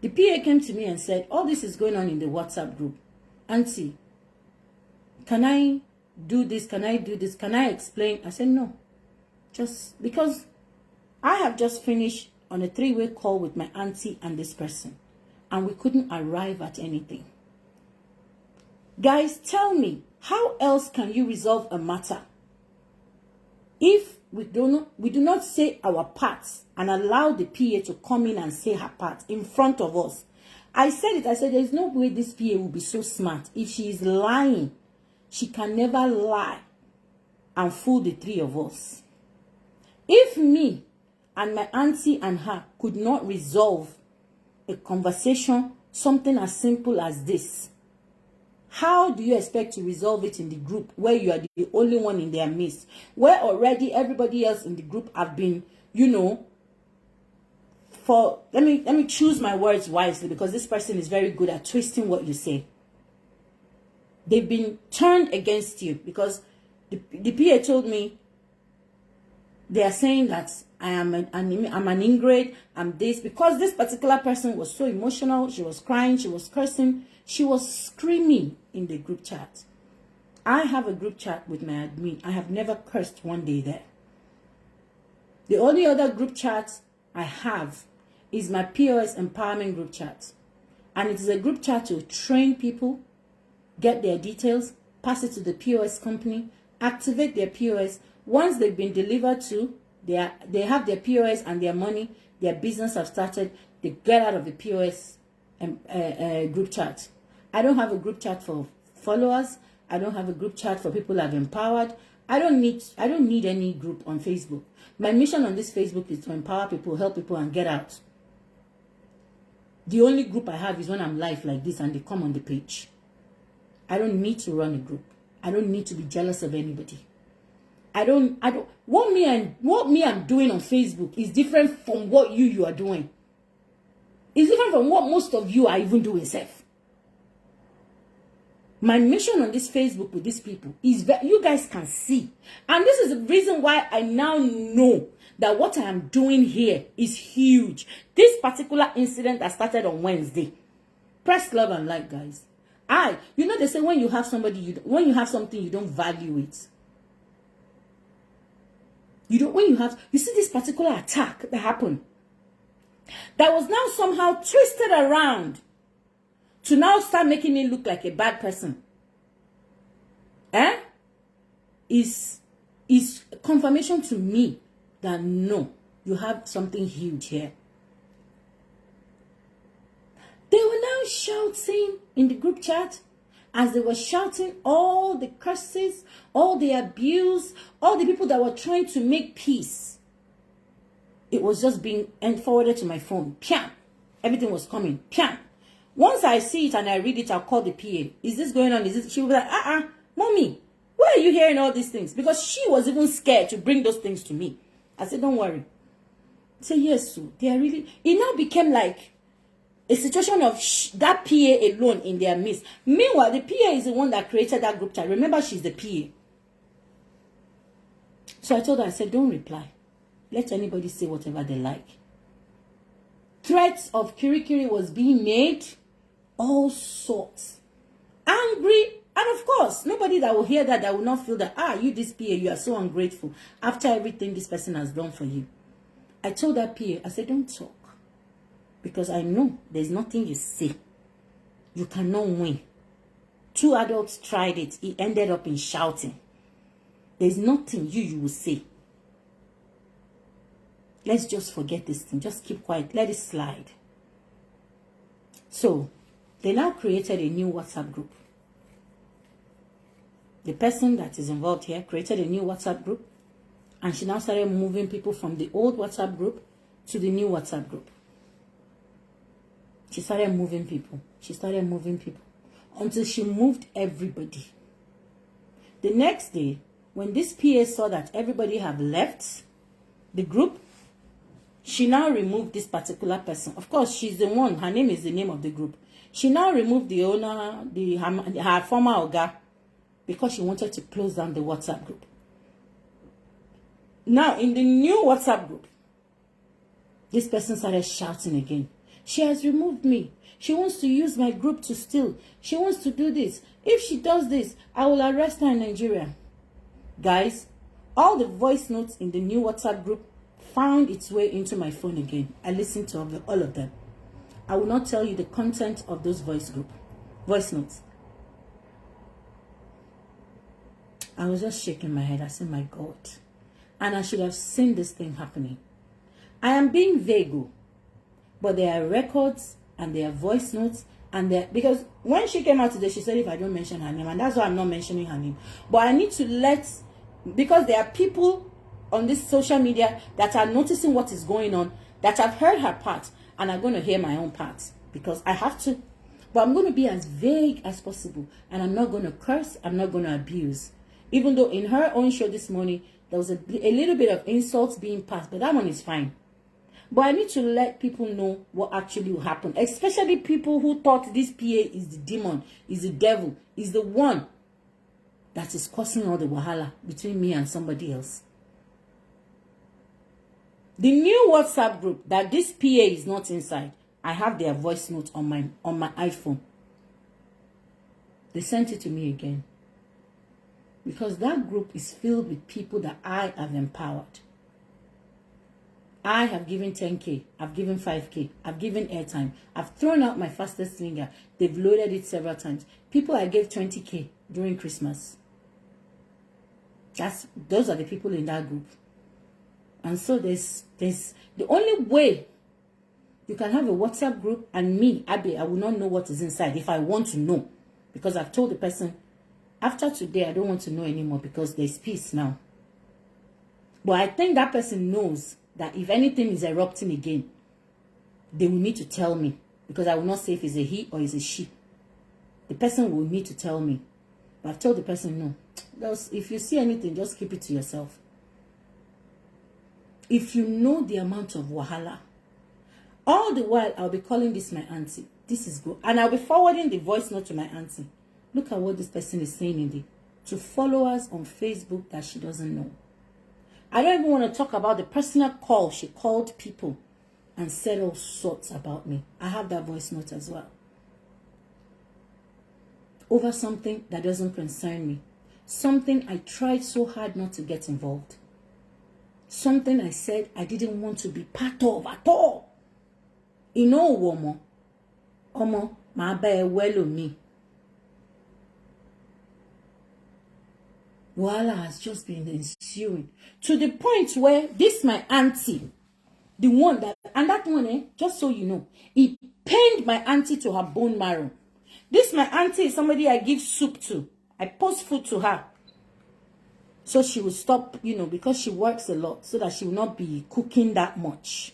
[SPEAKER 1] The PA came to me and said, all this is going on in the WhatsApp group. Auntie, can I do this? Can I do this? Can I explain? I said, no. Just because I have just finished on a 3-way call with my auntie and this person, and we couldn't arrive at anything. Guys, tell me, how else can you resolve a matter if we do not say our parts and allow the PA to come in and say her part in front of us? I said there's no way this PA will be so smart. If she is lying, she can never lie and fool the 3 of us. If me and my auntie and her could not resolve a conversation, something as simple as this, how do you expect to resolve it in the group where you are the only one in their midst, where already everybody else in the group have been, let me choose my words wisely, because this person is very good at twisting what you say. They've been turned against you because the PA told me they are saying that I'm an ingrate, I'm this, because this particular person was so emotional. She was crying, she was cursing, she was screaming in the group chat. I have a group chat with my admin. I have never cursed one day there. The only other group chat I have is my POS empowerment group chat. And it is a group chat to train people, get their details, pass it to the POS company, activate their POS. Once they've been delivered to, they have their POS and their money, their business have started, they get out of the POS group chat. I don't have a group chat for followers. I don't have a group chat for people I've empowered. I don't need any group on Facebook. My mission on this Facebook is to empower people, help people, and get out. The only group I have is when I'm live like this and they come on the page. I don't need to run a group. I don't need to be jealous of anybody. What me I'm doing on Facebook is different from what you are doing. It's different from what most of you are even doing, self. My mission on this Facebook with these people is that you guys can see. And this is the reason why I now know that what I am doing here is huge. This particular incident that started on Wednesday. Press love and like, guys. They say when you have something, you don't value it. You see this particular attack that happened, that was now somehow twisted around to now start making me look like a bad person. Is confirmation to me that no, you have something huge here. They were now shouting in the group chat. As they were shouting all the curses, all the abuse, all the people that were trying to make peace, it was just being forwarded to my phone. Piam! Everything was coming. Piam! Once I see it and I read it, I'll call the PA. Is this going on? She was like, mommy, why are you hearing all these things? Because she was even scared to bring those things to me. I said, don't worry. I said, yes, so they are really... It now became like a situation of that PA alone in their midst. Meanwhile, the PA is the one that created that group chat. Remember, she's the PA. So I told her, I said, don't reply. Let anybody say whatever they like. Threats of kirikiri was being made. All sorts. Angry. And of course, nobody that will hear that will not feel that, you this PA, you are so ungrateful after everything this person has done for you. I told that PA, I said, don't talk. Because I know there's nothing you say. You cannot win. 2 adults tried it. It ended up in shouting. There's nothing you will say. Let's just forget this thing. Just keep quiet. Let it slide. So, they now created a new WhatsApp group. The person that is involved here created a new WhatsApp group. And she now started moving people from the old WhatsApp group to the new WhatsApp group. She started moving people. She started moving people. Until she moved everybody. The next day, when this PA saw that everybody have left the group, she now removed this particular person. Of course, she's the one. Her name is the name of the group. She now removed the owner, her former Oga. because she wanted to close down the WhatsApp group. Now, in the new WhatsApp group, this person started shouting again. She has removed me. She wants to use my group to steal. She wants to do this. If she does this, I will arrest her in Nigeria. Guys, all the voice notes in the new WhatsApp group found its way into my phone again. I listened to all of them. I will not tell you the content of those voice notes. I was just shaking my head. I said, my God. And I should have seen this thing happening. I am being vague, but there are records and there are voice notes, and there, because when she came out today, she said if I don't mention her name, and that's why I'm not mentioning her name. But I need to because there are people on this social media that are noticing what is going on, that have heard her part, and are going to hear my own part, because I have to. But I'm going to be as vague as possible, and I'm not going to curse, I'm not going to abuse. Even though in her own show this morning, there was a little bit of insults being passed, but that one is fine. But I need to let people know what actually will happen, especially people who thought this PA is the demon, is the devil, is the one that is causing all the wahala between me and somebody else. The new WhatsApp group that this PA is not inside, I have their voice note on my iPhone. They sent it to me again. Because that group is filled with people that I have empowered. I have given 10K. I've given 5K. I've given airtime. I've thrown out my fastest finger. They've loaded it several times. People I gave 20K during Christmas. Those are the people in that group. And so there's the only way you can have a WhatsApp group, and me, Abbey, I will not know what is inside if I want to know. Because I've told the person, after today, I don't want to know anymore because there's peace now. But I think that person knows that if anything is erupting again, they will need to tell me, because I will not say if it's a he or it's a she. The person will need to tell me. But I've told the person, no. If you see anything, just keep it to yourself. If you know the amount of wahala, all the while I'll be calling this my auntie. This is good. And I'll be forwarding the voice note to my auntie. Look at what this person is saying in the to followers on Facebook that she doesn't know. I don't even want to talk about the personal call she called people and said all sorts about me. I have that voice note as well. Over something that doesn't concern me. Something I tried so hard not to get involved. Something I said I didn't want to be part of at all. You know, woman, omo, ma be well me. Voila has just been ensuing to the point where this my auntie, the one that, and that one, just so you know, it pained my auntie to her bone marrow. This my auntie is somebody I give soup to. I post food to her. So she will stop, because she works a lot, so that she will not be cooking that much.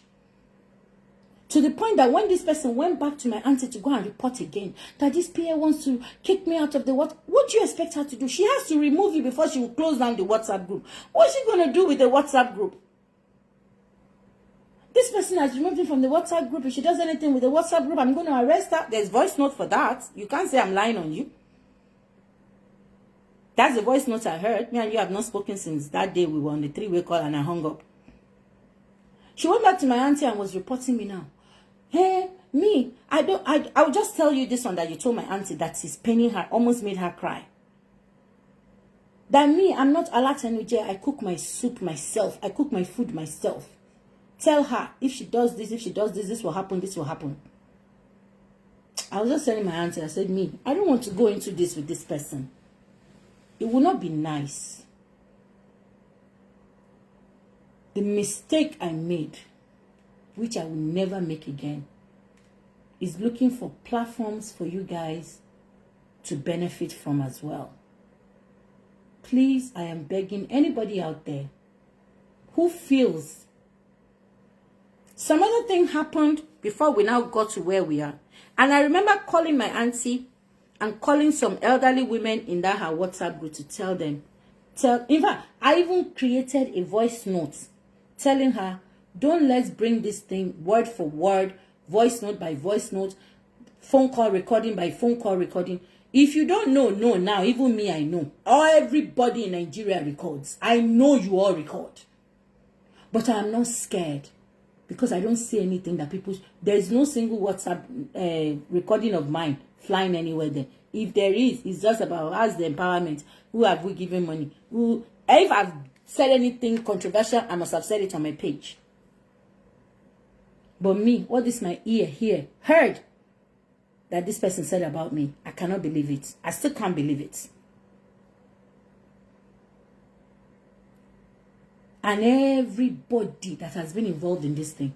[SPEAKER 1] To the point that when this person went back to my auntie to go and report again, that this PA wants to kick me out of the WhatsApp, what do you expect her to do? She has to remove you before she will close down the WhatsApp group. What is she going to do with the WhatsApp group? This person has removed me from the WhatsApp group. If she does anything with the WhatsApp group, I'm going to arrest her. There's voice note for that. You can't say I'm lying on you. That's the voice note I heard. Me and you have not spoken since that day we were on the 3-way call and I hung up. She went back to my auntie and was reporting me now. Hey, me, I'll just tell you this one that you told my auntie that is paining her, almost made her cry. That me, I'm not Alatenuje. I cook my soup myself. I cook my food myself. Tell her, if she does this, this will happen, this will happen. I was just telling my auntie, I said, me, I don't want to go into this with this person. It will not be nice. The mistake I made, which I will never make again, is looking for platforms for you guys to benefit from as well. Please, I am begging anybody out there who feels some other thing happened before we now got to where we are. And I remember calling my auntie and calling some elderly women in that her WhatsApp group to tell them. In fact, I even created a voice note telling her, let's bring this thing word for word, voice note by voice note, phone call recording by phone call recording. If you don't know now, even me, I know. Everybody in Nigeria records. I know you all record. But I'm not scared because I don't see anything that people... There's no single WhatsApp recording of mine flying anywhere there. If there is, it's just about us, the empowerment. Who have we given money? If I've said anything controversial, I must have said it on my page. But me, what is my ear heard that this person said about me? I cannot believe it. I still can't believe it. And everybody that has been involved in this thing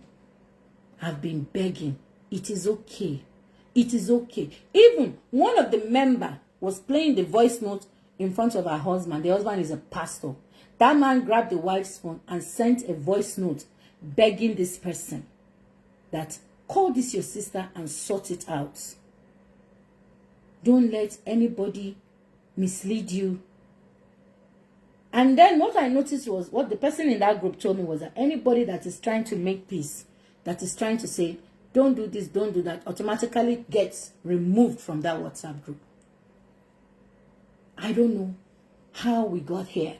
[SPEAKER 1] have been begging. It is okay. It is okay. Even one of the members was playing the voice note in front of her husband. The husband is a pastor. That man grabbed the wife's phone and sent a voice note begging this person that call this your sister and sort it out. Don't let anybody mislead you. And then what I noticed was, what the person in that group told me was that anybody that is trying to make peace, that is trying to say, don't do this, don't do that, automatically gets removed from that WhatsApp group. I don't know how we got here.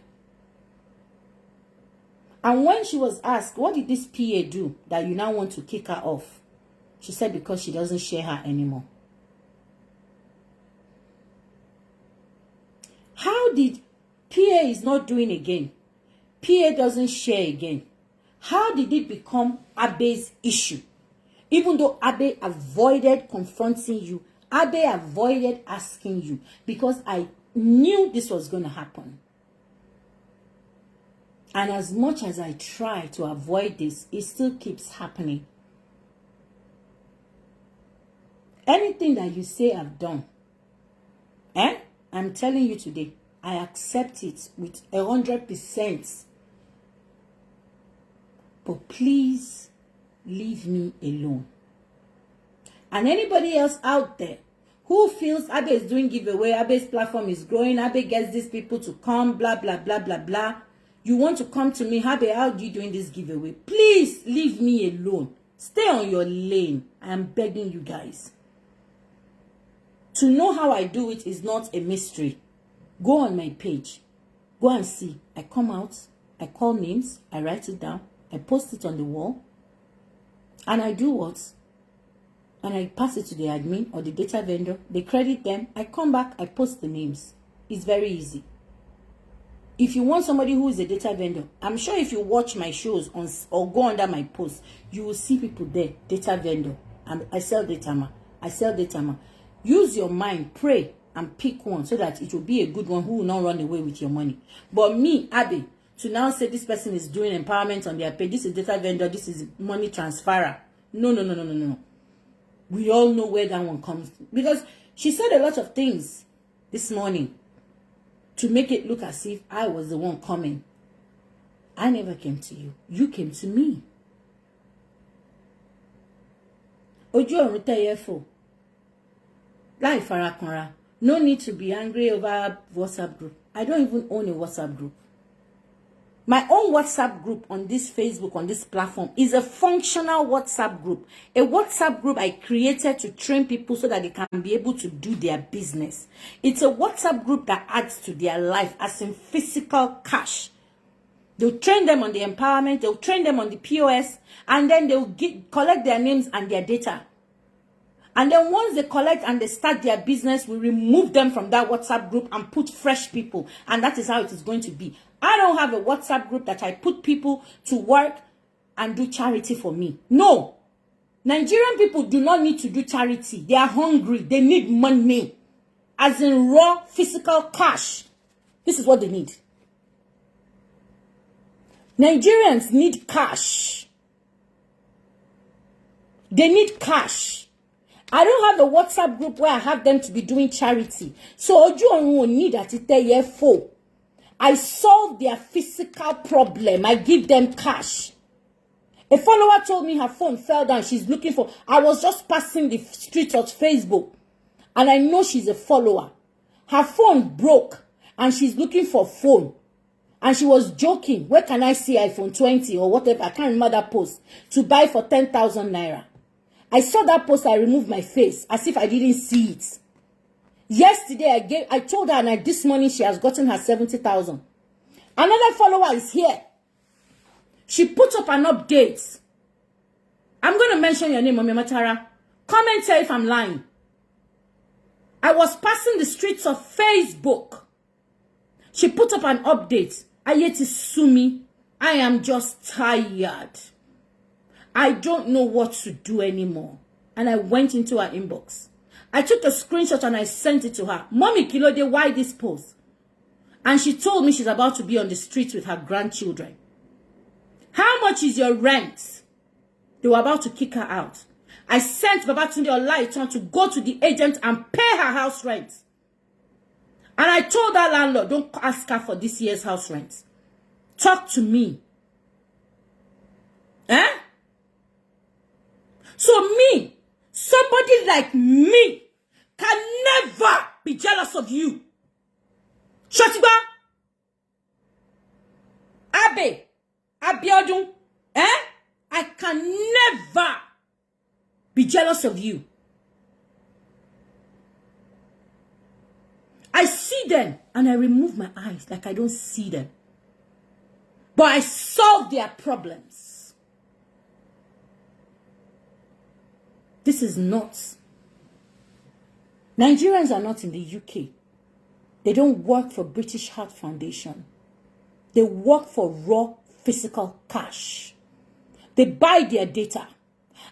[SPEAKER 1] And when she was asked, what did this PA do that you now want to kick her off? She said because she doesn't share her anymore. How did PA is not doing again? PA doesn't share again. How did it become Abbey's issue? Even though Abbey avoided confronting you, Abbey avoided asking you, because I knew this was going to happen. And as much as I try to avoid this, it still keeps happening. Anything that you say I've done, I'm telling you today, I accept it with 100%. But please leave me alone. And anybody else out there who feels Abbey is doing giveaway, Abbey's platform is growing, Abbey gets these people to come, blah, blah, blah, blah, blah. You want to come to me, Abbey, how are you doing this giveaway? Please leave me alone. Stay on your lane. I am begging you guys. To know how I do it is not a mystery. Go on my page. Go and see. I come out. I call names. I write it down. I post it on the wall. And I do what? And I pass it to the admin or the data vendor. They credit them. I come back. I post the names. It's very easy. If you want somebody who is a data vendor, I'm sure if you watch my shows on or go under my post, you will see people there. Data vendor. I sell data. I sell data. Use your mind. Pray. And pick one so that it will be a good one who will not run away with your money. But me, Abbey, to now say this person is doing empowerment on their page, this is data vendor, this is money transferer. No. We all know where that one comes from. Because she said a lot of things this morning to make it look as if I was the one coming. I never came to you. You came to me. Ojo oruteyefo. Lai farakanra. No need to be angry over WhatsApp group. I don't even own a WhatsApp group. My own WhatsApp group on this Facebook, on this platform, is a functional WhatsApp group. A WhatsApp group I created to train people so that they can be able to do their business. It's a WhatsApp group that adds to their life, as in physical cash. They'll train them on the empowerment, they'll train them on the POS, and then they'll collect their names and their data. And then once they collect and they start their business, we remove them from that WhatsApp group and put fresh people. And that is how it is going to be. I don't have a WhatsApp group that I put people to work and do charity for me. No. Nigerian people do not need to do charity. They are hungry. They need money. As in raw physical cash. This is what they need. Nigerians need cash. They need cash. I don't have a WhatsApp group where I have them to be doing charity. So Oju won't need that it for. I solve their physical problem. I give them cash. A follower told me her phone fell down. She's looking for. I was just passing the street of Facebook. And I know she's a follower. Her phone broke. And she's looking for phone. And she was joking. Where can I see iPhone 20 or whatever? I can't remember that post. To buy for 10,000 naira. I saw that post, I removed my face as if I didn't see it. Yesterday, I told her, and this morning she has gotten her 70,000. Another follower is here. She put up an update. I'm going to mention your name, Mami Matara. Comment here if I'm lying. I was passing the streets of Facebook. She put up an update. Ayeti Sumi, I am just tired. I don't know what to do anymore. And I went into her inbox. I took a screenshot and I sent it to her. Mommy Kilode, why this post? And she told me she's about to be on the streets with her grandchildren. How much is your rent? They were about to kick her out. I sent Babatunde Olaitan to go to the agent and pay her house rent. And I told that landlord, don't ask her for this year's house rent. Talk to me. Eh? So me, somebody like me, can never be jealous of you. Shotiba, Abe, Abiodun, I can never be jealous of you. I see them and I remove my eyes like I don't see them. But I solve their problems. This is nuts. Nigerians are not in the UK. They don't work for British Heart Foundation. They work for raw physical cash. They buy their data.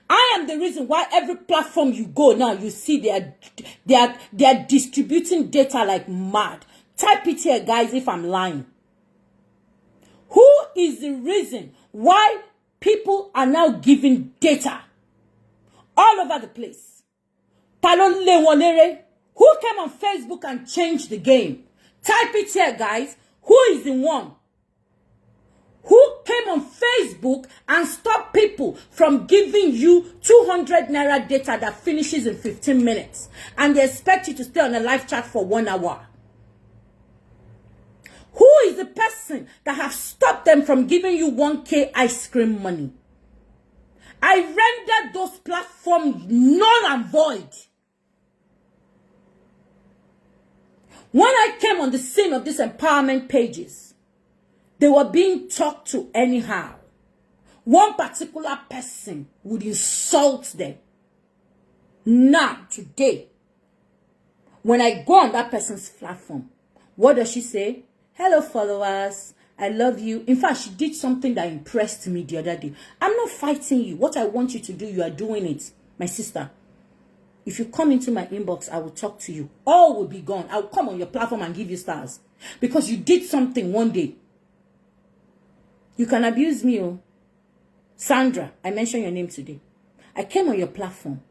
[SPEAKER 1] I am the reason why every platform you go now, you see they are distributing data like mad. Type it here, guys, if I'm lying. Who is the reason why people are now giving data all over the place? Who came on Facebook and changed the game? Type it here, guys. Who is the one who came on Facebook and stopped people from giving you 200 naira data that finishes in 15 minutes? And they expect you to stay on a live chat for 1 hour. Who is the person that have stopped them from giving you 1K ice cream money? I rendered those platforms null and void. When I came on the scene of these empowerment pages, they were being talked to anyhow. One particular person would insult them. Now, today, when I go on that person's platform, what does she say? Hello, followers. I love you. In fact, she did something that impressed me the other day. I'm not fighting you. What I want you to do, you are doing it. My sister, if you come into my inbox, I will talk to you. All will be gone. I will come on your platform and give you stars. Because you did something one day. You can abuse me, oh. Sandra, I mentioned your name today. I came on your platform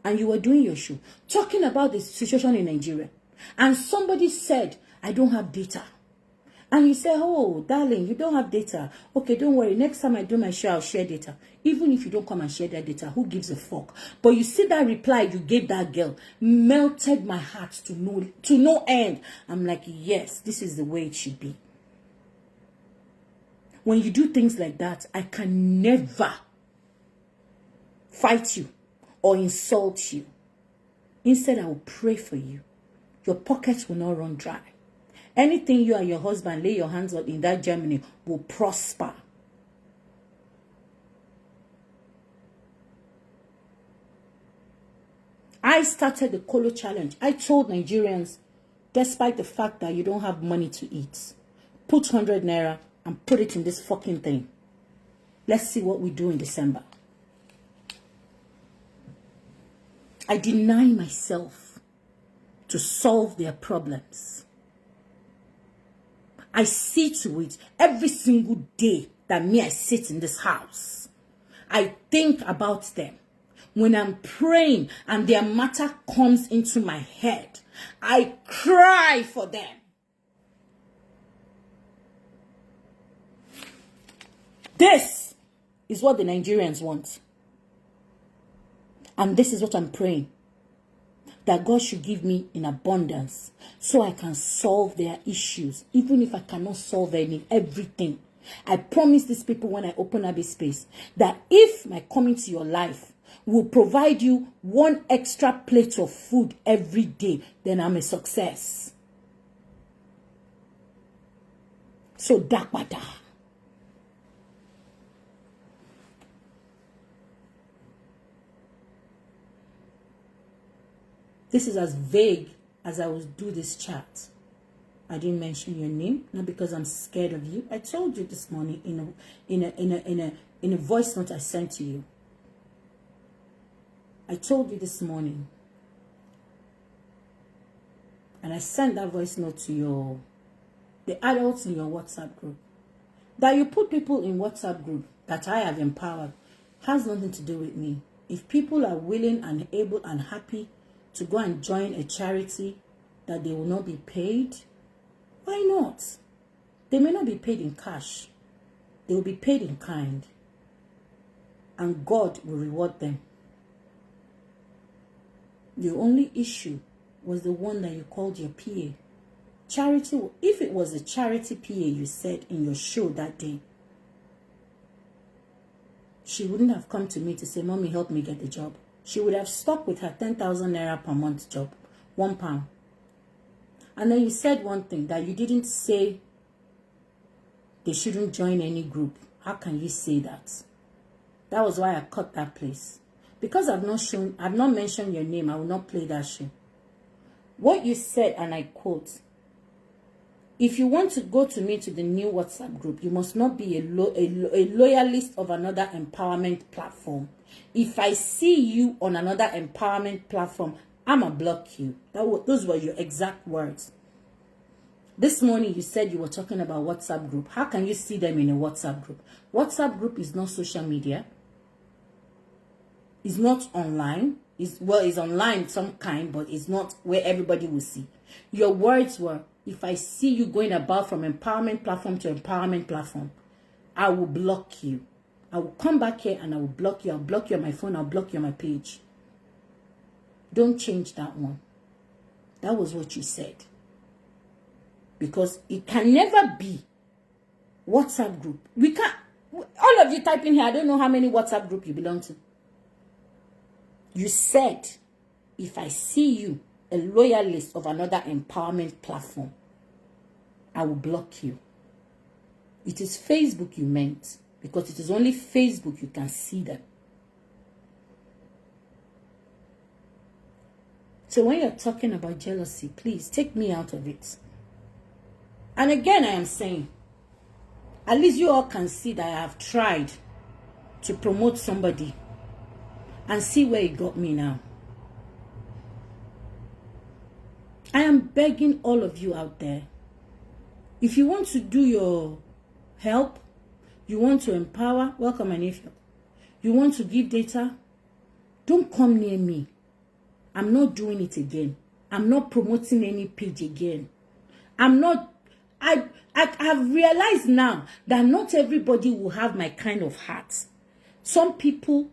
[SPEAKER 1] and you were doing your show, talking about the situation in Nigeria. And somebody said, I don't have data. And you say, oh, darling, you don't have data. Okay, don't worry. Next time I do my show, I'll share data. Even if you don't come and share that data, who gives a fuck? But you see that reply you gave that girl melted my heart to no end. I'm like, yes, this is the way it should be. When you do things like that, I can never fight you or insult you. Instead, I will pray for you. Your pockets will not run dry. Anything you and your husband lay your hands on in that Germany will prosper. I started the Kolo Challenge. I told Nigerians, despite the fact that you don't have money to eat, put 100 naira and put it in this fucking thing. Let's see what we do in December. I deny myself to solve their problems. I see to it every single day that I sit in this house. I think about them. When I'm praying and their matter comes into my head, I cry for them. This is what the Nigerians want. And this is what I'm praying. That God should give me in abundance so I can solve their issues. Even if I cannot solve everything. I promise these people when I open Abbey Space that if my coming to your life will provide you one extra plate of food every day, then I'm a success. So dakwada. This is as vague as I will do this chat. I didn't mention your name, not because I'm scared of you. I told you this morning in a voice note I sent to you. I told you this morning, and I sent that voice note to the adults in your WhatsApp group, that you put people in WhatsApp group that I have empowered has nothing to do with me. If people are willing and able and happy to go and join a charity that they will not be paid, why not? They may not be paid in cash. They will be paid in kind. And God will reward them. The only issue was the one that you called your PA. Charity, if it was a charity PA you said in your show that day, she wouldn't have come to me to say, Mommy, help me get the job. She would have stuck with her 10,000 naira per month job, £1. And then you said one thing, that you didn't say they shouldn't join any group. How can you say that? That was why I cut that place. Because I've not mentioned your name, I will not play that show. What you said, and I quote, if you want to go to me to the new WhatsApp group, you must not be a loyalist of another empowerment platform. If I see you on another empowerment platform, I'ma block you. Those were your exact words. This morning you said you were talking about WhatsApp group. How can you see them in a WhatsApp group? WhatsApp group is not social media. It's not online. It's online some kind, but it's not where everybody will see. Your words were, if I see you going about from empowerment platform to empowerment platform, I will block you. I will come back here and I will block you. I'll block you on my phone. I'll block you on my page. Don't change that one. That was what you said. Because it can never be WhatsApp group. We can't. All of you type in here, I don't know how many WhatsApp group you belong to. You said, if I see you a loyalist of another empowerment platform, I will block you. It is Facebook you meant, because it is only Facebook you can see them. So when you're talking about jealousy, please take me out of it. And again, I am saying, at least you all can see that I have tried to promote somebody and see where it got me now. I am begging all of you out there, if you want to do your help, you want to empower, welcome my nephew, you want to give data, don't come near me. I'm not doing it again. I'm not promoting any page again. I have realized now that not everybody will have my kind of heart. Some people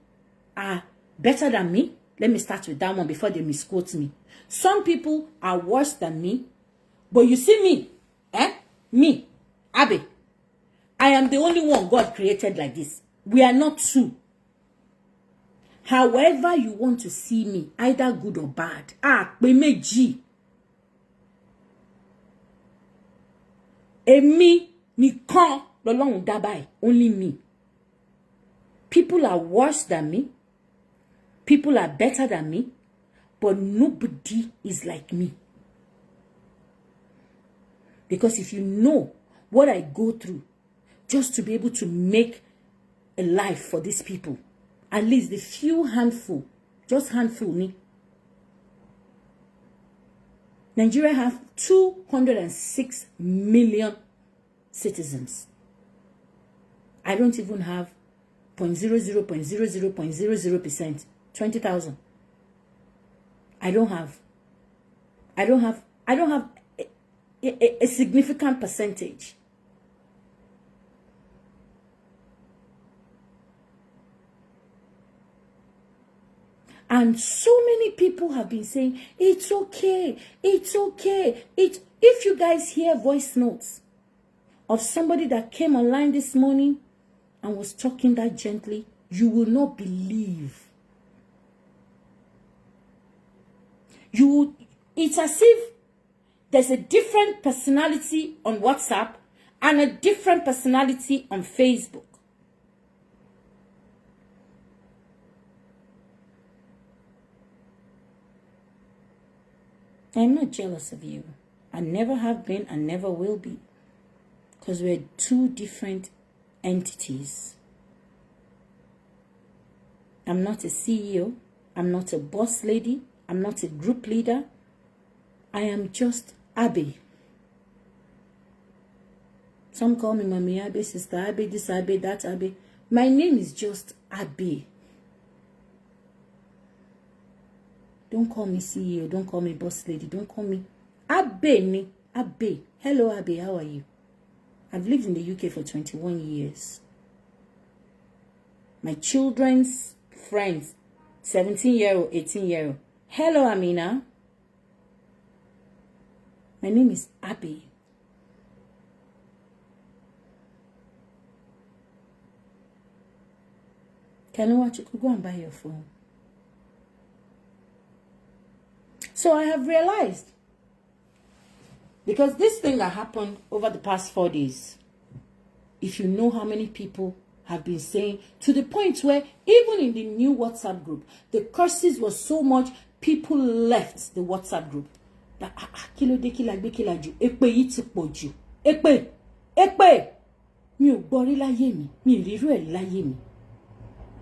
[SPEAKER 1] are better than me. Let me start with that one before they misquote me. Some people are worse than me. But you see me, me, Abbey, I am the only one God created like this. We are not two. However you want to see me, either good or bad. Pe meji. Èmi nìkan lọ́lọ́run dá báyìí, only me. People are worse than me. People are better than me. But nobody is like me. Because if you know what I go through just to be able to make a life for these people, at least the few handful, just handful me. Nigeria have 206 million citizens. I don't even have 0.000000%, 20,000. I don't have a significant percentage. And so many people have been saying, it's okay, it's okay. If you guys hear voice notes of somebody that came online this morning and was talking that gently, you will not believe It's as if there's a different personality on WhatsApp and a different personality on Facebook. I'm not jealous of you. I never have been and never will be. Because we're two different entities. I'm not a CEO. I'm not a boss lady. I'm not a group leader. I am just Abbey. Some call me Mommy Abbey, Sister Abbey, this Abbey, that Abbey. My name is just Abbey. Don't call me CEO. Don't call me boss lady. Don't call me Abbey. Abbey. Hello, Abbey. How are you? I've lived in the UK for 21 years. My children's friends, 17-year-old, 18-year-old. Hello, Amina. My name is Abbey. Can you watch? You could go and buy your phone. So I have realized, because this thing that happened over the past 4 days, if you know how many people have been saying, to the point where even in the new WhatsApp group, the curses were so much, people left the WhatsApp group. That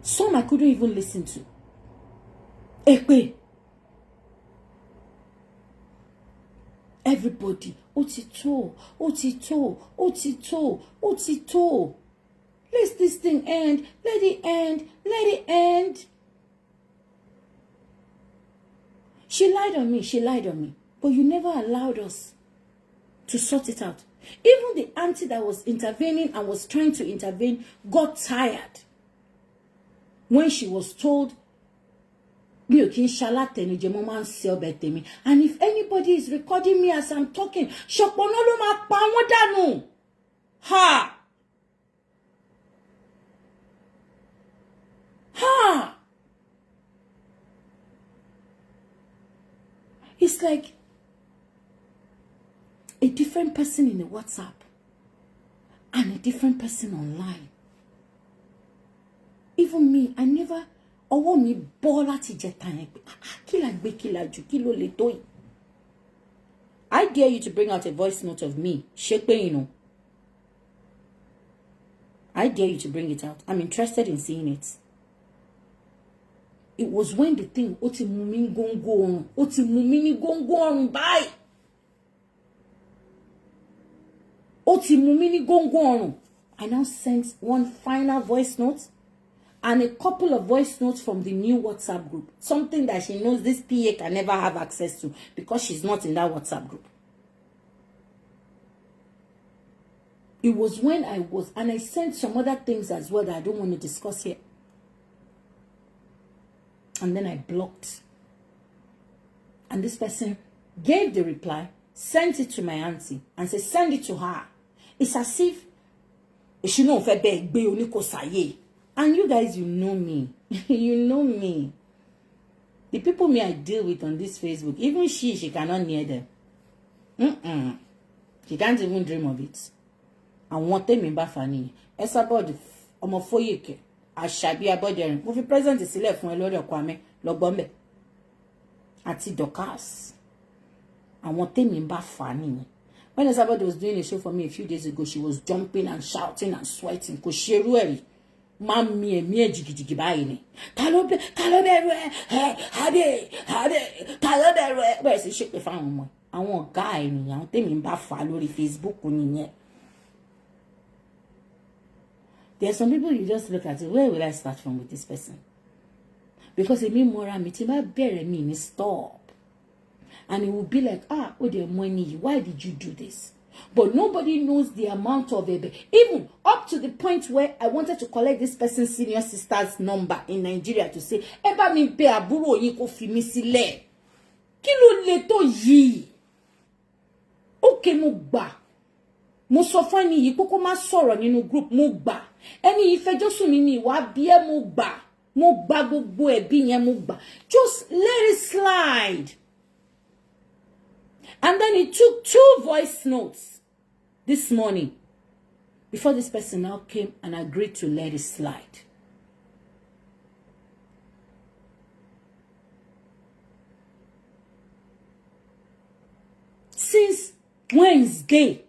[SPEAKER 1] some I couldn't even listen to. Everybody, Otito. Let this thing end. Let it end. She lied on me. But you never allowed us to sort it out. Even the auntie that was intervening and was trying to intervene got tired when she was told, and if anybody is recording me as I'm talking, ha! It's like a different person in the WhatsApp and a different person online. Even me, I never me I dare you to bring out a voice note of me. I dare you to bring it out. I'm interested in seeing it. It was when the thing I now sent one final voice note and a couple of voice notes from the new WhatsApp group. Something that she knows this PA can never have access to because she's not in that WhatsApp group. It was when and I sent some other things as well that I don't want to discuss here. And then I blocked. And this person gave the reply, sent it to my auntie, and said, send it to her. It's as if she know and you guys, you know me. You know me. The people I deal with on this Facebook, even she cannot near them. She can't even dream of it. And one thing in Bafani, it's about the homophobia. I shall be about there. If you present the select from a lot of Kwame, Lobombe. Ati Dokas. And one thing in Bafani. When Elizabeth was doing a show for me a few days ago, she was jumping and shouting and sweating. Because she really. Mammy and me jiggy buying. Talobe, where's the ship we found? I want guy in young thing in Buffalo, Facebook on yet. There are some people you just look at it. Where will I start from with this person? Because it means more meeting bury me stop. And it will be like, oh dear money, why did you do this? But nobody knows the amount of it. Even up to the point where I wanted to collect this person's senior sister's number in Nigeria to say, Eba mi pe aburo yin ko fi mi sile. Kilo le to yi. Okay, mo gba. Mo sọ fún ẹni yìí kókó má sọ̀rọ̀ nínú group mo gbà. Ẹni yìí fẹjọ́ sùn mi ni ìwà bí ẹ mo gbà gbogbo ẹ̀bí yẹn mo gbà. Just let it slide. And then he took 2 voice notes this morning before this person now came and agreed to let it slide. Since Wednesday,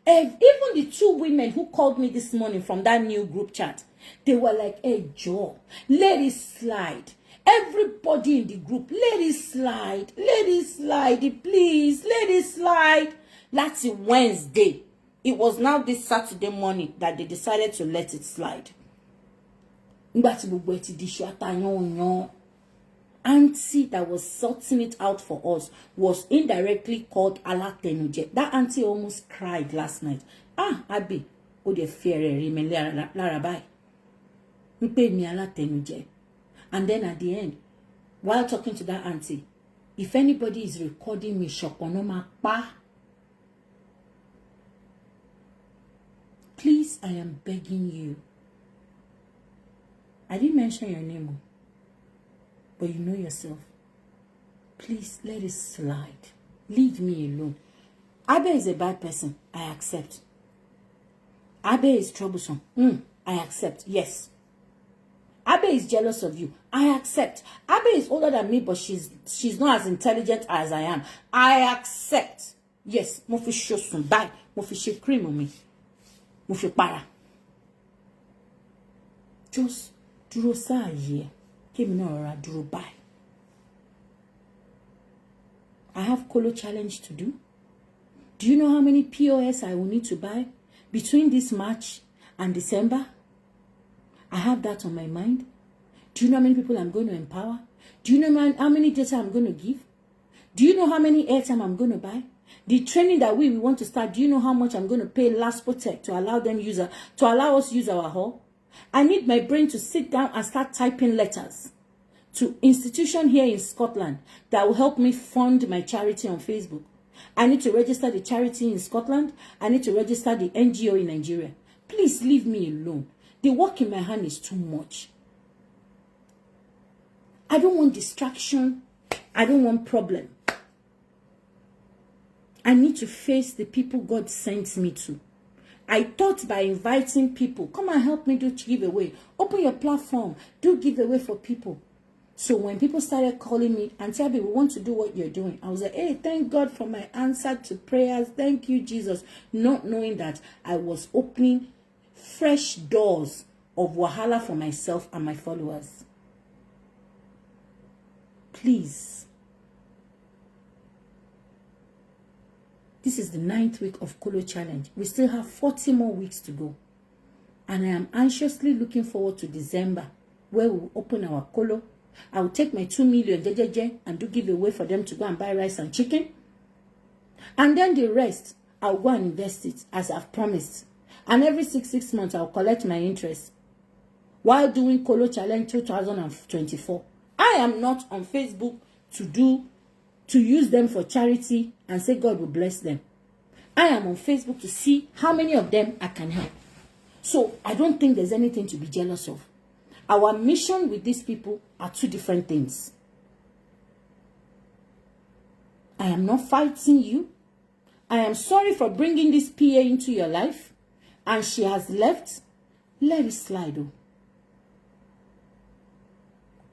[SPEAKER 1] even the 2 women who called me this morning from that new group chat, they were like, hey, Joe, let it slide. Everybody in the group, let it slide. Let it slide, please. Let it slide. That's Wednesday. It was now this Saturday morning that they decided to let it slide. Auntie that was sorting it out for us was indirectly called Alatenuje. That auntie almost cried last night. Abbey, de fear larabai. Mpe mi Alatenuje. And then at the end, while talking to that auntie, if anybody is recording me, shokonoma pa. Please, I am begging you. I didn't mention your name, but you know yourself. Please, let it slide. Leave me alone. Abe is a bad person. I accept. Abe is troublesome. I accept. Yes. Abe is jealous of you. I accept. Abe is older than me, but she's not as intelligent as I am. I accept. Yes. Mo fi shosun bye. Mo fi she cream on me. Mo fi para. Just dúró sáàyè. Kemi na ora dúró bye. I have colo challenge to do. Do you know how many POS I will need to buy between this March and December? I have that on my mind. Do you know how many people I'm going to empower? Do you know how many data I'm going to give? Do you know how many airtime I'm going to buy? The training that we want to start, do you know how much I'm going to pay Last Protect to allow us use our hall? I need my brain to sit down and start typing letters to institution here in Scotland that will help me fund my charity on Facebook. I need to register the charity in Scotland. I need to register the NGO in Nigeria. Please leave me alone. The work in my hand is too much. I don't want distraction. I don't want problem. I need to face the people God sent me to. I thought by inviting people, come and help me do giveaway. Open your platform. Do giveaway for people. So when people started calling me and tell me, we want to do what you're doing, I was like, hey, thank God for my answer to prayers. Thank you, Jesus. Not knowing that I was opening fresh doors of wahala for myself and my followers. Please. This is the 9th week of Colo Challenge. We still have 40 more weeks to go. And I am anxiously looking forward to December, where we will open our Colo. I will take my 2 million JJJ and do giveaway for them to go and buy rice and chicken. And then the rest, I'll go and invest it as I've promised. And every 6 months, I'll collect my interest while doing Colo Challenge 2024. I am not on Facebook to use them for charity and say God will bless them. I am on Facebook to see how many of them I can help. So I don't think there's anything to be jealous of. Our mission with these people are 2 different things. I am not fighting you. I am sorry for bringing this PA into your life. And she has left. Let it slide. Oh.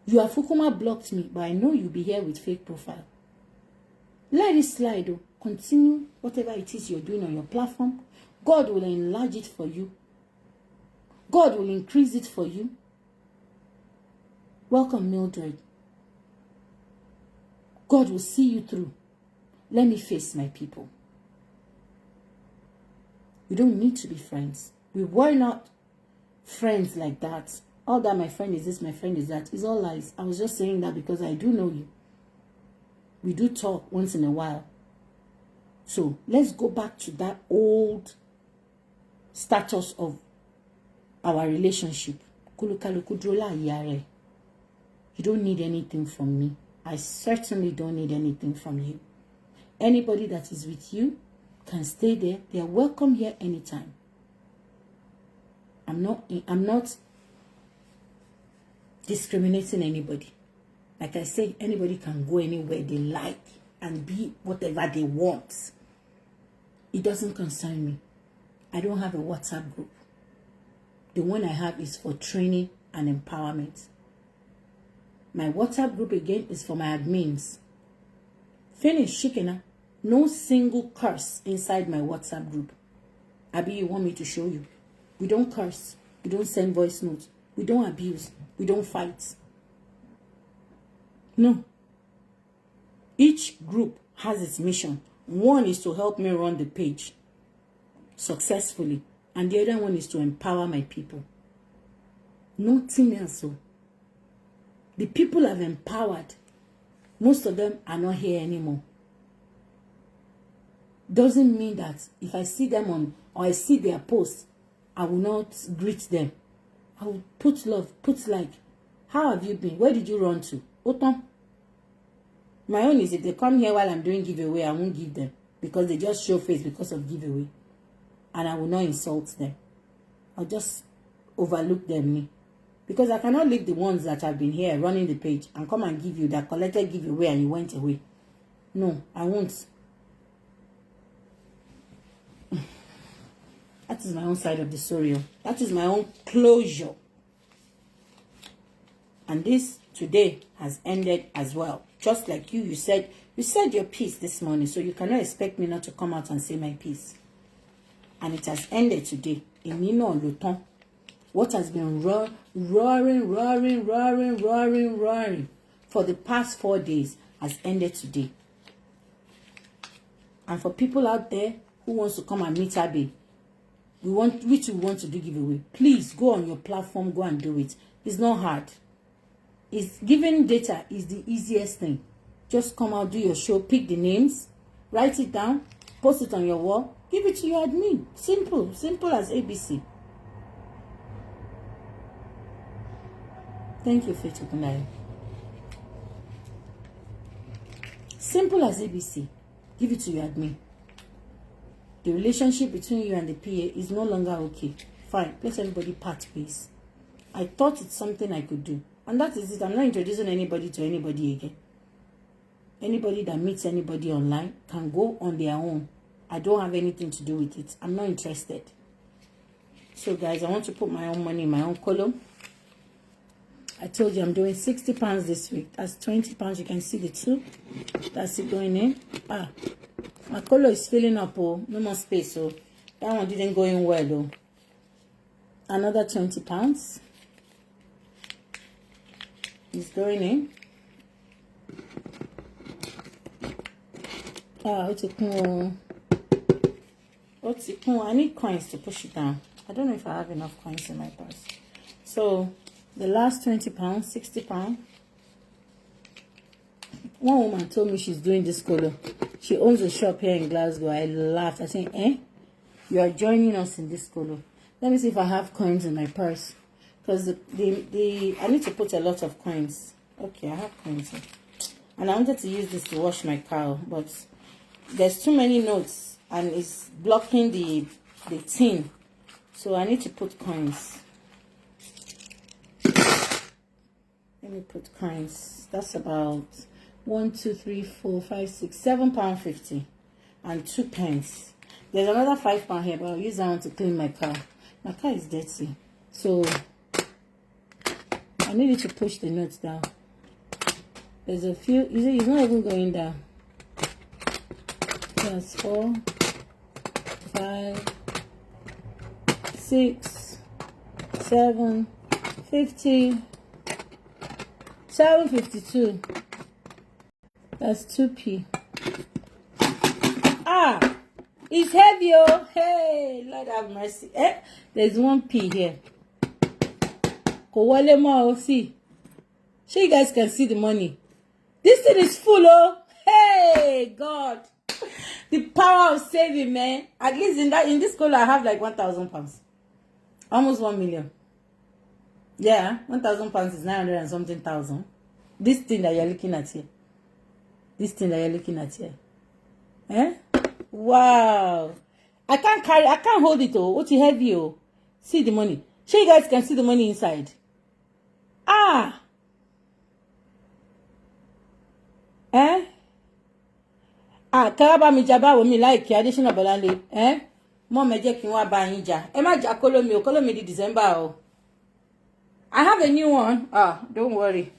[SPEAKER 1] You have Fukuma blocked me, but I know you'll be here with fake profile. Let it slide. Oh. Continue whatever it is you're doing on your platform. God will enlarge it for you. God will increase it for you. Welcome, Mildred. God will see you through. Let me face my people. We don't need to be friends. We were not friends like that. All that my friend is this, my friend is that. It's all lies. I was just saying that because I do know you. We do talk once in a while. So let's go back to that old status of our relationship. You don't need anything from me. I certainly don't need anything from you. Anybody that is with you can stay there. They are welcome here anytime. I'm not discriminating anybody. Like I said, anybody can go anywhere they like. and be whatever they want. It doesn't concern me. I don't have a WhatsApp group. The one I have is for training and empowerment. My WhatsApp group again is for my admins. Finish, Shikena. No single curse inside my WhatsApp group. Abi, you want me to show you? We don't curse. We don't send voice notes. We don't abuse. We don't fight. No. Each group has its mission. One is to help me run the page successfully, and the other one is to empower my people. Nothing else. So the people I've empowered, most of them are not here anymore. Doesn't mean that if I see them on, or I see their posts, I will not greet them. I will put love, put like, how have you been? Where did you run to? Oton. My own is if they come here while I'm doing giveaway, I won't give them, because they just show face because of giveaway. And I will not insult them. I'll just overlook them. Because I cannot leave the ones that have been here running the page and come and give you that collected giveaway and you went away. No, I won't. That is my own side of the story. That is my own closure. And this today has ended as well. Just like you said your piece this morning, so you cannot expect me not to come out and say my piece. And it has ended today. What has been roaring for the past 4 days has ended today. And for people out there who wants to come and meet Abbey, we want to do giveaway. Please go on your platform, go and do it. It's not hard. It's giving data is the easiest thing. Just come out, do your show, pick the names, write it down, post it on your wall, give it to your admin. Simple as ABC. Thank you, Faith Okundayo. Simple as ABC. Give it to your admin. The relationship between you and the PA is no longer okay. Fine, let everybody part ways. I thought it's something I could do. And that is it. I'm not introducing anybody to anybody again. Anybody that meets anybody online can go on their own. I don't have anything to do with it. I'm not interested. So guys, I want to put my own money in my own column. I told you I'm doing £60 this week. That's £20. You can see the two. That's it going in. My color is filling up. Oh, no more space. So that one didn't go in well though. Another £20 is going in. What's it? I need coins to push it down. I don't know if I have enough coins in my purse. So the last £20, £60. One woman told me she's doing this color. She owns a shop here in Glasgow. I laughed. I said, you are joining us in this color. Let me see if I have coins in my purse. Because I need to put a lot of coins. Okay, I have coins here. And I wanted to use this to wash my car, but there's too many notes and it's blocking the tin. So I need to put coins. Let me put coins. That's about 1, 2, 3, 4, 5, 6, £7.50 and 2 pence. There's another £5 here, but I'll use that one to clean my car. My car is dirty, so I needed to push the notes down. There's a few. You see, it's not even going down. That's 4, 5, 6, 7, 50, 752. That's 2p. It's heavy, oh. Hey, Lord have mercy. There's 1p here. See. So you guys can see the money. This thing is full, oh. Hey, God. The power of saving, man. At least in this color, I have like £1,000. Almost 1 million. Yeah, £1,000 is 900 and something thousand. This thing that you're looking at here. This thing that you're looking at here. Wow. I can't hold it, oh. What's heavy, oh. See the money. So you guys can see the money inside. Ah, Karaba mi jaba wo mi like Adesina Bolanle. Mo me jẹ́ kí n wá bá yín jà. Ẹ má jà kóló mi di December o. I have a new one. Ah, don't worry.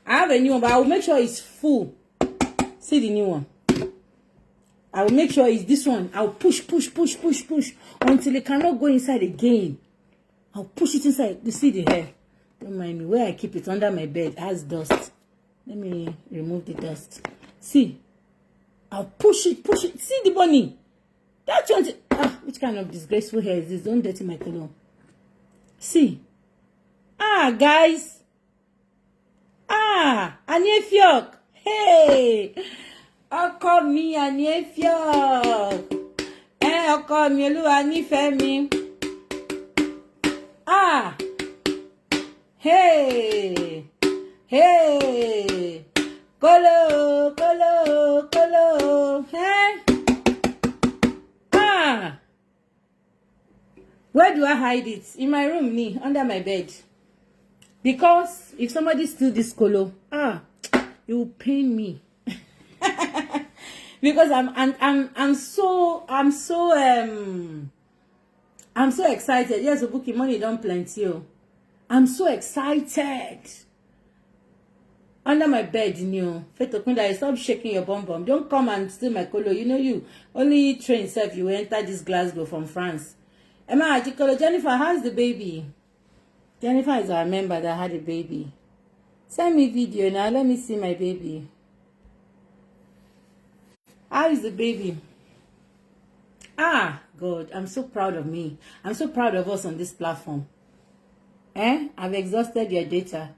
[SPEAKER 1] I have a new one, but I will make sure it's full. See the new one. I will make sure it's this one. I'll push until it cannot go inside again. I'll push it inside. You see the hair? Don't mind me. Where I keep it under my bed has dust. Let me remove the dust. See? I'll push it. See the bunny? That one. Which kind of disgraceful hair is this? Don't dirty my color. See? Guys. Aniefiok. Hey. Ọkọ mi Aniefiok. Ọkọ mi Olúwa nífẹ̀ẹ́ mi. Hey. Kolo. Where do I hide it? In my room, under my bed. Because if somebody steals this colo, it will pain me. Because I'm so excited. Yes, booking money don't plenty. I'm so excited. Under my bed, Fetokunda, stop shaking your bum. Don't come and steal my colo. You only train self. You enter this Glasgow from France. Emma, Jennifer, how's the baby? Jennifer is our member that had a baby. Send me video now. Let me see my baby. How is the baby? God, I'm so proud of me. I'm so proud of us on this platform. I've exhausted your data.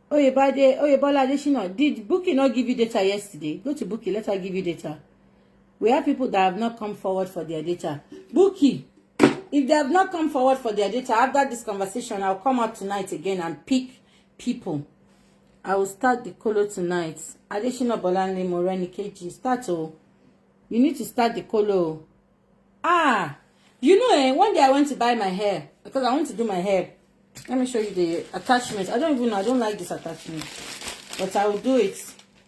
[SPEAKER 1] Bola Adesina, did Bookie not give you data yesterday? Go to Bookie, let her give you data. We have people that have not come forward for their data. Bookie, if they have not come forward for their data, after this conversation, I'll come out tonight again and pick people. I will start the colo tonight. Adesina Bolanle Moreni KG. Start. You need to start the colo. One day I went to buy my hair because I want to do my hair. Let me show you the attachment. I don't like this attachment, but I will do it.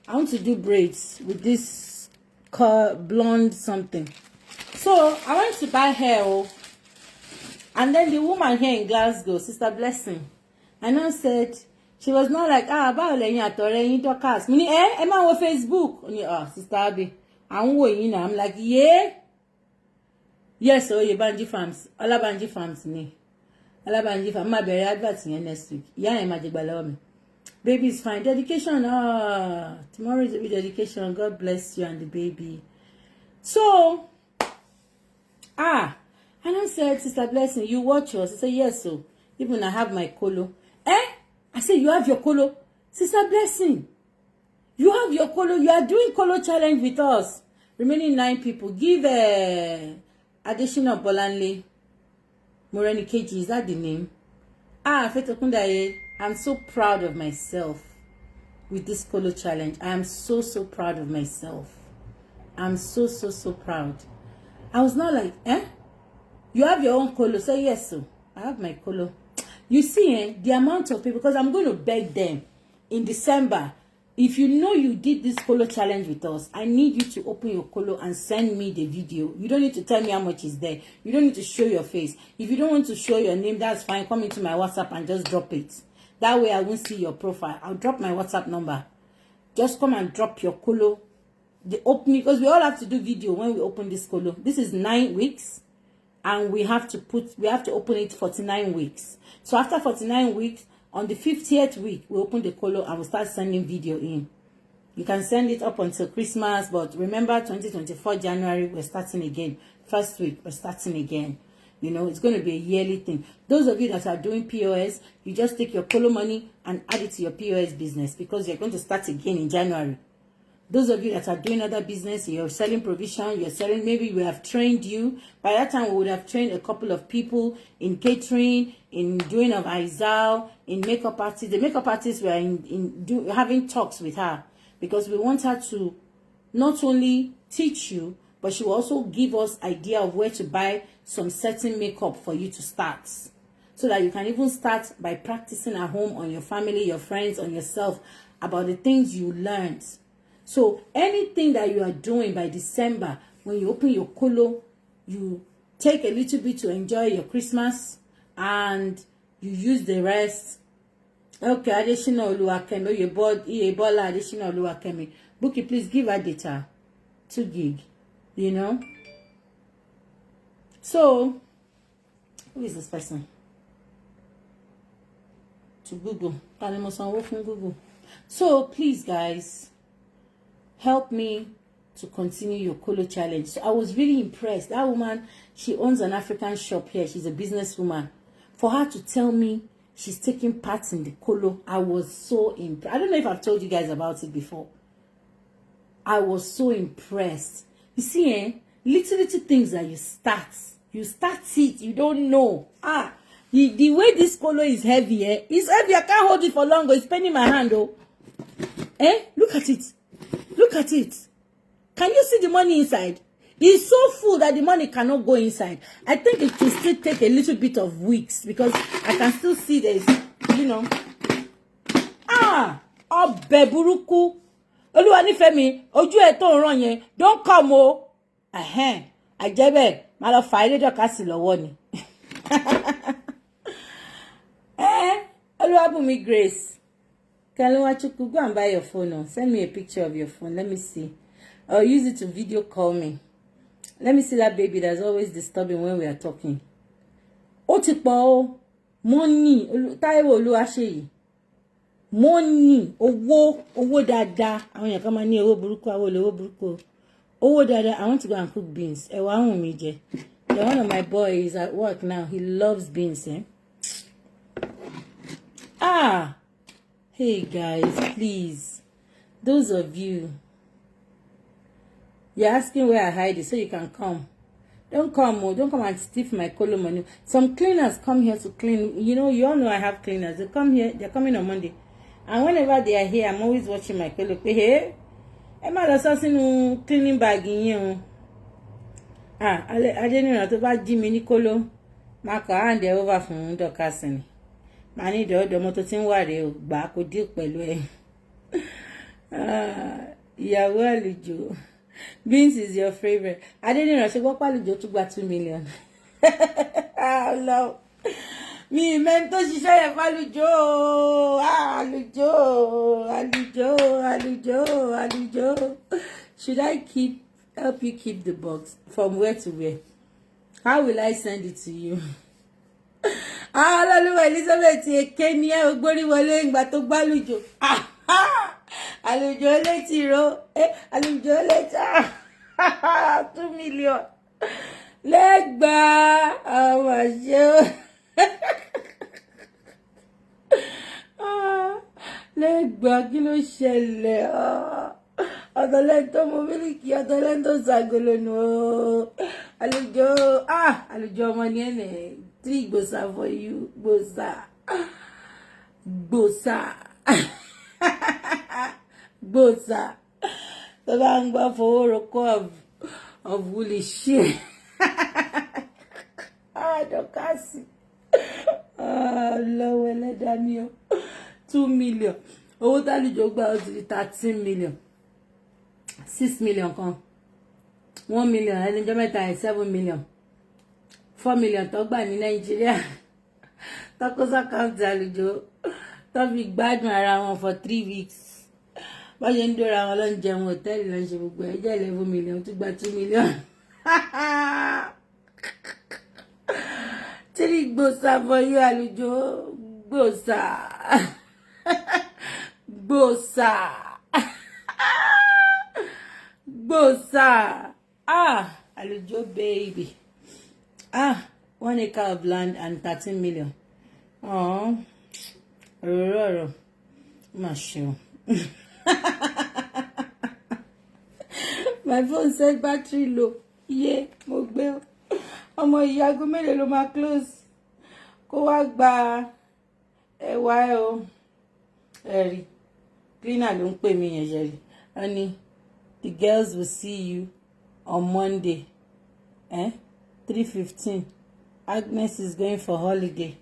[SPEAKER 1] I want to do braids with this blonde something. So I went to buy hair, and then the woman here in Glasgow, Sister Blessing, I know said she was not like about Dorcas. Am I on Facebook? Sister Abby, I'm like, yeah. Yes, Banji Farms. Banji Farms me. Banji Farms. My berry adverts next week. Yeah, magic me. Baby is fine. Dedication. Tomorrow is a big dedication. God bless you and the baby. So, and I said, Sister Blessing, you watch yours. I said, yes, so. Even I have my colo. I said, you have your colo. Sister Blessing, you have your colo. You are doing colo challenge with us. Remaining 9 people. Give Adesina Bolanle Moreni KG. Is that the name? Fetokunda, I'm so proud of myself with this colo challenge. I am so proud of myself. I'm so proud. I was not like, you have your own colo. Say yes, so I have my colo. You see, the amount of people, because I'm going to beg them in December. If you know you did this colo challenge with us, I need you to open your colo and send me the video. You don't need to tell me how much is there. You don't need to show your face. If you don't want to show your name, that's fine. Come into my WhatsApp and just drop it. That way I won't see your profile. I'll drop my WhatsApp number. Just come and drop your colo. The opening, because we all have to do video when we open this colo. This is 9 weeks. And we have to open it 49 weeks. So after 49 weeks, on the 50th week, we open the colo and we start sending video in. You can send it up until Christmas, but remember 2024 January, we're starting again. First week, we're starting again. It's going to be a yearly thing. Those of you that are doing POS, you just take your colo money and add it to your POS business because you're going to start again in January. Those of you that are doing other business, you're selling provision, you're selling, maybe we have trained you. By that time, we would have trained a couple of people in catering, in doing of Izal, in makeup artists. The makeup artists were having talks with her because we want her to not only teach you, but she will also give us idea of where to buy some certain makeup for you to start. So that you can even start by practicing at home on your family, your friends, on yourself about the things you learned. So anything that you are doing by December, when you open your kolo, you take a little bit to enjoy your Christmas and you use the rest. Okay, Adesina Oluwakemi, Iyebola Adesina Oluwakemi. Bookie, please give her data. 2 gig. You know? So, who is this person? To Google. From Google. So, please, guys, help me to continue your Kolo challenge. So I was really impressed. That woman, she owns an African shop here. She's a businesswoman. For her to tell me she's taking part in the Kolo, I was so impressed. I don't know if I've told you guys about it before. I was so impressed. You see, little things that you start it, you don't know. The way this Kolo is heavy, it's heavy. I can't hold it for longer. It's paining my hand, oh. Look at it. Look at it. Can you see the money inside? It's so full that the money cannot go inside. I think it will still take a little bit of weeks because I can still see there's, you know. Ọbẹ̀ burúkú. Olúwanifẹ́mi, ojú ẹ̀ tó ràn yẹn. Don't come, oh. Àjẹ́bẹ̀, má lọ fà ilé dọ̀ka sí lọ́wọ́ ni. Oluwabumi Grace. Kaluwachuku, go and buy your phone now. Send me a picture of your phone. Let me see. Or use it to video call me. Let me see that baby that's always disturbing when we are talking. Otipo, money, Taiwo Oluwaseyi. Money, owo dada. Àwọn yẹn kan máa ní owó burúkú, àwọn olówó burúkú. Owó dada. I want to go and cook beans. Ẹ̀wà ahun mi jẹ. Yeah, one of my boys at work now. He loves beans, Hey guys, please. Those of you, you're asking where I hide it so you can come. Don't come and steal my Kolo money. Some cleaners come here to clean. You know, you all know I have cleaners. They come here, they're coming on Monday. And whenever they are here, I'm always watching my Kolo. Hey, am I assassin cleaning bag in you? I didn't know to buy Jimmy Kolo. Marco hand they over from the castle. Mani do moto tin wa re o gba ko deal pẹ̀lú ẹ. Ìyàwó Àlùjọ. Beans is your favorite. I didn't know she go pa Àlùjọ to gba 2 million. No. Mi mento ṣiṣẹ́ yẹn fa Àlùjọ. Should I help you keep the box from where to where? How will I send it to you? Hallelujah, Elizabeth, Kenya, Ogbori wọlé ìgbà tó gbá Àlùjọ. Àlùjọ létí ro. Àlùjọ létí. 2 million. Lẹ́gbàá. Àwọn ṣe. Lẹ́gbàá kí ló ṣẹlẹ̀? Ọ̀dọ̀lẹ́ntó mo mílíkì, ọ̀dọ̀lẹ́ntó ṣàgolo nù. Àlùjọ. Àlùjọ ọmọ ni ẹnẹ. 3 gbosa for you. Gbosa. The bang for roko of woolly shit. Don't cast it. Lower let Daniel. 2 million. Oh, that you joke about 13 million. 6 million come. 1 million. I think you 7 million. 4 million tó gbà ní Nigeria. Tacos account Àlùjọ. Tó fi gbádùn ara wọn for 3 weeks. Bá ṣe ń dóra wọn lọ ń jẹun hòtẹ́ẹ̀lì lọ ń ṣe gbogbo ẹ̀ jẹ́ 11 million tó gba 2 million. 3 gbosa for you Àlùjọ. Gbosa. Àlùjọ baby. 1 acre of land and 13 million. Mashu. My phone said battery low. Yeah, mo gbé. Ọmọ ìyàgò mélòó ló máa close. Kó wá gba ẹwà ẹ o. Ẹ̀rí. Cleaner ló ń pè mí yẹn jẹ́rí. Honey, the girls will see you on Monday. 3:15. Agnes is going for holiday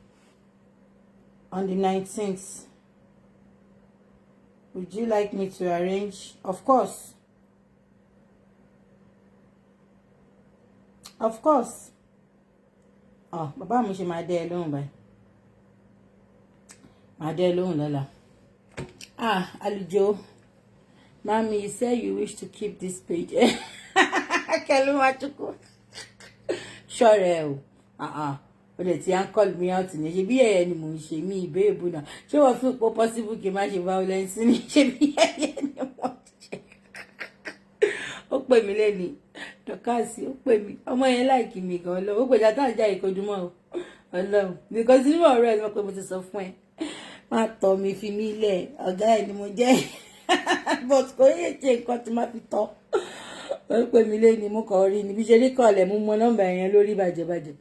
[SPEAKER 1] on the 19th. Would you like me to arrange? Of course. Of course. Oh, Baba mi ṣe máa dé ẹ lóhùn báyìí. Máa dé ẹ lóhùn lọ́la. Ah, Alujo. Mommy, you said you wish to keep this page. Kelumachuku. Sure. But it's call me out in she be any moon, she me, baby. She will feel possible to match violence in she be any more. Ope mi leni. Dokasi, ope mi. Ọmọ yẹn like mi gan lo. Ope jata ja ikojumo. Ọlọ́run. Because you are real mo pe mo ti sọ fún ẹ. Má tọ́ mi fi mí lẹ̀. Ọ̀gá ẹ ni mo jẹ́. But kò yẹ ṣe nǹkan tí má fi tọ́. Ó pè mí lẹ́ni mú kọ́ rí ni bí ṣe rí kọ́lẹ̀ mú mọ nọ́mbà yẹn lórí bàjẹ́bàjẹ́.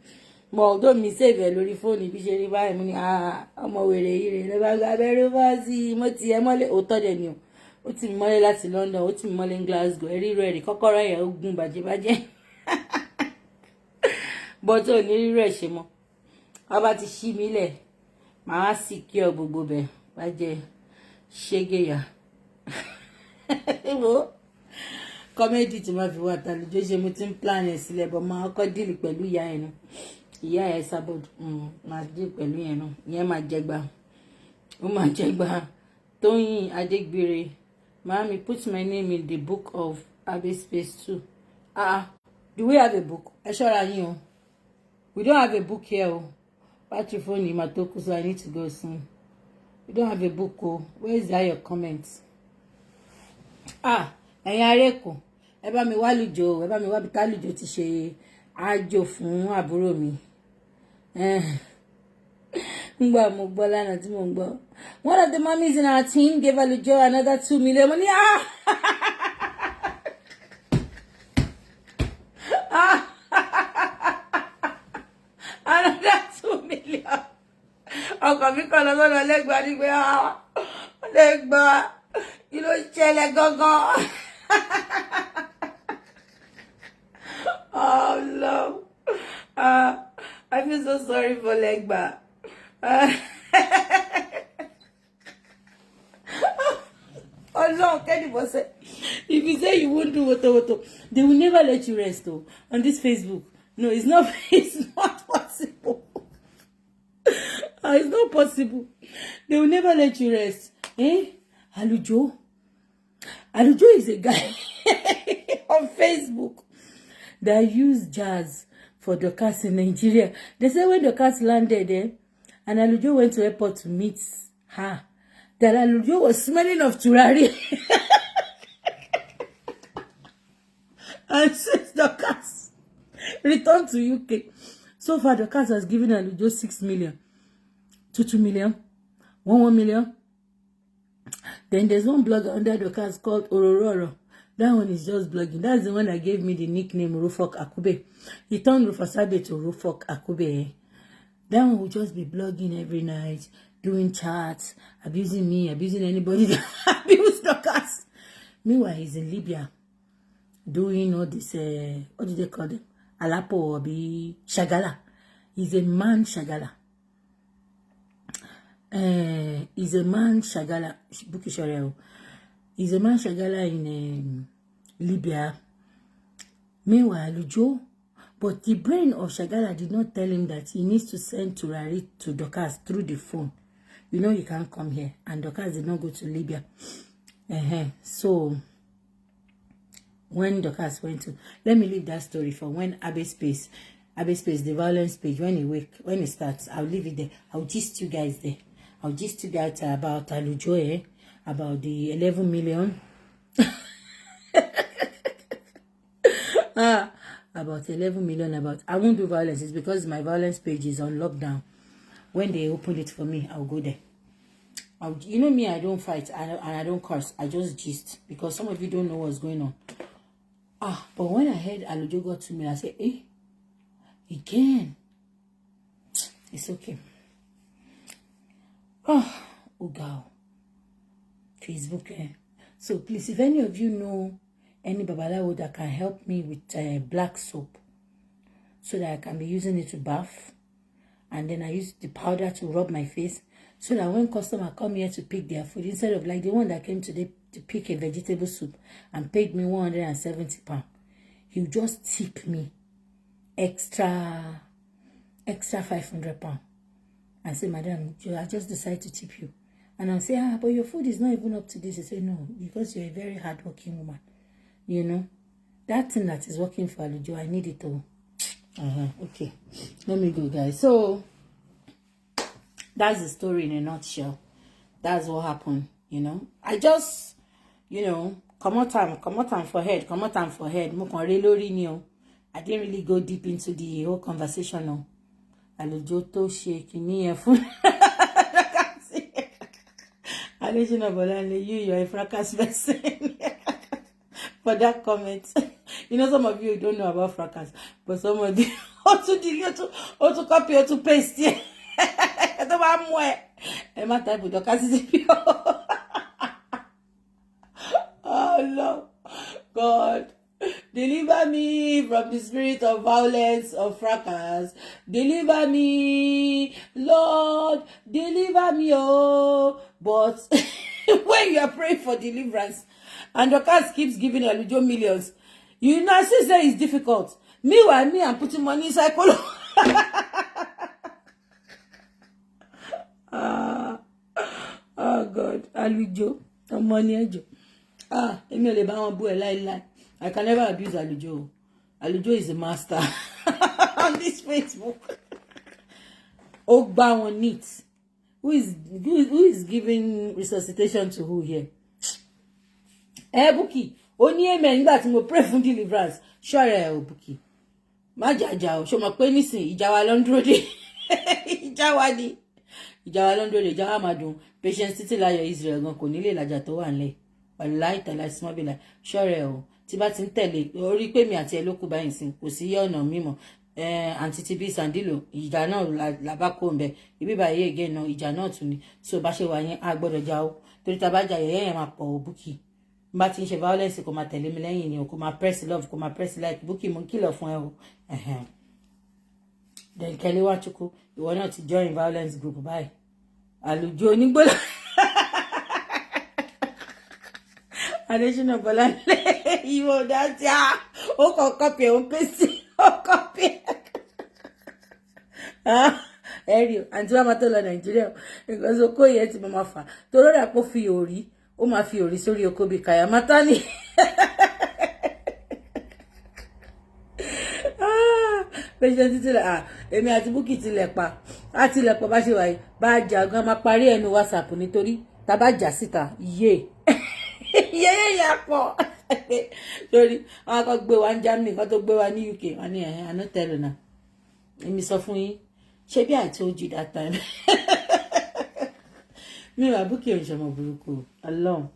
[SPEAKER 1] Mo ọ̀dọ́ mi save ẹ̀ lórí fóònù bí ṣe rí báyìí mo ní ọmọ wèrè yìí rẹ̀ lọ́ba gba abẹ́rẹ́ fásì mo ti ẹ mọ́lẹ̀ òótọ́ dẹ̀ ni o. Ó ti mi mọ́lẹ̀ láti London, ó ti mi mọ́lẹ̀ ní Glasgow, ẹ̀rí rẹ̀ rí kọ́kọ́rọ́ yẹn ó gún bàjẹ́bàjẹ́. Bọ́tò ní rírẹ̀ ṣe mọ́. Ọba ti ṣí mi lẹ̀, màá sì kí ọ gbogbo bẹ̀ bàjẹ́ ṣégeyà. Comedy tí ma fi wá tàlùjọ ṣe mo ti ń plan ẹ̀ sílẹ̀ bọ́ máa kọ́ dìlì pẹ̀lú ìyá ẹ̀ náà. Ìyá ẹ̀ sábọ̀dù máa dìlì pẹ̀lú yẹn náà. Ìyẹn máa jẹgba. Ó máa jẹgba. Tóyìn Adégbére. Mommy, put my name in the book of Abbey Space too. Do we have a book? Ẹ ṣọ́ra yín o. We don't have a book here o. Battery phone ni ma tó kú, so I need to go soon. We don't have a book o. Where is that your comments? Ẹ̀yin arẹ́kùn, ẹ bá mi wá lùjọ, ẹ bá mi wá bí tálùjọ ti ṣe àjò fún àbúrò mi. Ngbà mo gbọ́ lánàá tí mo gbọ́. One of the mommies in our team gave Alujo another 2 million money. Another 2 million. Ọkọ mi kọ́ lọ́dọ̀ lẹ́gbàá ní pé lẹ́gbàá kí ló ṣẹlẹ̀ gangan. Oh no. I feel so sorry for Legba. Oh no, Kenny say, if you say you won't do what, they will never let you rest though. On this Facebook. No, it's not possible. It's not possible. They will never let you rest. Alujo is a guy on Facebook that used jazz for Dorcas in Nigeria. They say when Dorcas landed there, and Alujo went to airport to meet her, that Alujo was smelling of turari. And since Dorcas returned to UK, so far Dorcas has given Alujo 6 million, 2 million, 1 million. Then there's one blogger under Dorcas called Orororo. That one is just blogging. That's the one that gave me the nickname Rufok Akube. He turned Folashade to Rufok Akube. That one will just be blogging every night, doing chats, abusing me, abusing anybody that abused Dorcas. Meanwhile, he's in Libya doing all this, what do they call them? Alapo or Shagala. He's a man Shagala. He's a man Shagala. He's a man Shagala in Libya. Meanwhile, Alujo, but the brain of Shagala did not tell him that he needs to send Turari to Dorcas through the phone. You know he can't come here, and Dorcas did not go to Libya. So when Dorcas went to, let me leave that story for when Abbey Space, the violence page, when it starts, I'll leave it there. I'll gist you guys there. I'll gist you guys about Alujo, about the 11 million. About 11 million, I won't do violence. It's because my violence page is on lockdown. When they open it for me, I'll go there. You know me, I don't fight and I don't curse. I just gist because some of you don't know what's going on. But when I heard Alujo got to me, I said, again. It's okay. God. Facebook. So please, if any of you know any babalawo that can help me with black soap so that I can be using it to bath, and then I use the powder to rub my face, So that when customers come here to pick their food, instead of like the one that came today to pick a vegetable soup and paid me £170, he'll just tip me extra £500 and say, Madam, I just decided to tip you. And I'll say, but your food is not even up to this. He say, no, because you're a very hardworking woman. You know, that thing that is working for Alujo, I need it all. Okay, let me go, guys. So that's the story in a nutshell. That's what happened, you know. I just, you know, come out and for head. Mo kon re lori ni o. I didn't really go deep into the whole conversation. No. Alujo to shake me fun. You're a fracas person. For that comment. You know, some of you don't know about fracas, but some of you also delete, also copy, or to paste. Oh no, God, deliver me from the spirit of violence, of fracas. Deliver me, Lord, deliver me, oh. But when you are praying for deliverance, and your cast keeps giving Alujo millions, you know, since that is difficult. Meanwhile, I'm putting money inside Kolo. Oh God, Alujo, money Ajo. Emile ba won bu e lai. I can never abuse Alujo. Alujo is a master on this Facebook. Ogba won neat. Who is giving resuscitation to who here? Buki. Oni amen nígbà tí mo pray fún deliverance. Sure o Buki. Má jaja o. Ṣó mọ̀ pé nísìn ìjà wa ló ń dúró dè. Ìjà wa ni. Ìjà wa ló ń dúró dè. Ìjà wa máa dùn. Patience títí láyọ̀ Israel gan kò ní lè làjà tó wà ńlẹ̀. Wallahi tala small be like. Sure o. Tí bá tin tẹ̀lé orí pé mi àti ẹ ló kù báyìí sin. Kò sí ọ̀nà mímọ́. Anti TB Sandilo ìjà náà la bá kó ńbẹ̀. Ibi báyìí again náà ìjà náà tún ni. So bá ṣe wà yẹn a gbọ́dọ̀ jà o. Torí tá bá jà yẹn máa pọ̀ o Buki. Bá ti ń ṣe violence kó máa tẹ̀lé mi lẹ́yìn ni o kó máa press love kó máa press like Buki mo kìlọ̀ fún ẹ o. Then Kelly Wachuku ìwọ náà ti join violence group báyìí. Alujo onígbọ́lá. Adesina Bolale ìwọ dájú ó kàn copy ó paste ó copy. Ẹ̀rí àǹtí wa máa tó lọ Nàìjíríà nǹkan so kó yẹ ti máa fà tó lọ́dà pọ̀ fi òrí ó máa fi òrí sórí oko bí kàyà mátá ni. Patient títí la èmi àti Buki tilẹ̀ pa á tilẹ̀ pa bá ṣe wáyé bá jà gan máa parí ẹnu WhatsApp nítorí tá bá jà síta yé yà pọ̀ lórí àwọn kan gbé wa ní Germany kan tó gbé wa ní UK wọn ní àná tẹ̀lé náà èmi sọ fún yín ṣé bí I told you that time. Mi wa Buki on ṣọmọ burúkú Ọlọ́run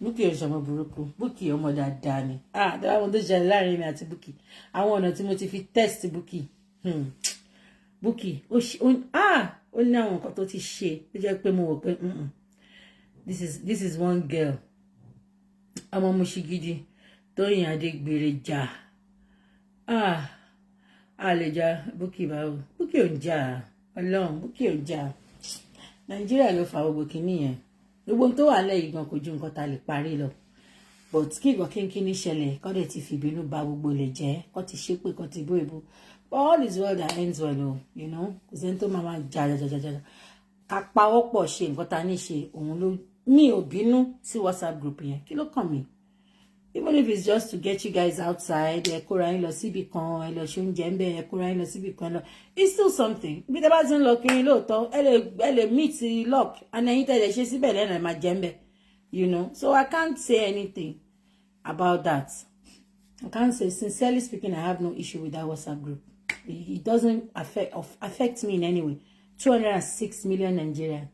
[SPEAKER 1] Buki on ṣọmọ burúkú Buki ọmọ dáadáa ni dára wọn tó ṣẹlẹ̀ láàrin mi àti Buki àwọn ọ̀nà tí mo ti fi test Buki Buki ó ní àwọn nǹkan tó ti ṣe tó jẹ́ pé mo wò pé this is one girl ọmọ Mushigidi Tóyìn Adégbèrè jà lè jà Buki báwo Buki ò ń jà Ọlọ́run Buki ò ń jà Nigeria ló fa gbogbo kíní yẹn gbogbo tó wà lẹ́yìn gan kò ju nǹkan tá lè parí lọ but kí nǹkan kínkínní ṣẹlẹ̀ kọ́ dẹ̀ ti fìbínú ba gbogbo lè jẹ́ kọ́ ti ṣépè kọ́ ti bó èbó but all is well that ends well o you know kò sẹ́ni tó máa jà ká pawọ́pọ̀ ṣe nǹkan tá ní ṣe òun ló mi ò bínú sí WhatsApp group yẹn kí ló kàn mí even if it's just to get you guys outside ẹ kóra yín lọ síbi kan ẹ lọ ṣe oúnjẹ ń bẹ ẹ kóra yín lọ síbi kan lọ it's still something bí tẹ́ bá ti ń lọ kiri lóòótọ́ ẹ lè meet luck and ẹ̀yin tẹ́ lè ṣe síbẹ̀ lẹ́nu ẹ̀ máa jẹ́ ń bẹ you know so I can't say anything about that. I can't say sincerely speaking I have no issue with that WhatsApp group. It doesn't affect me in any way. 206 million Nigerians.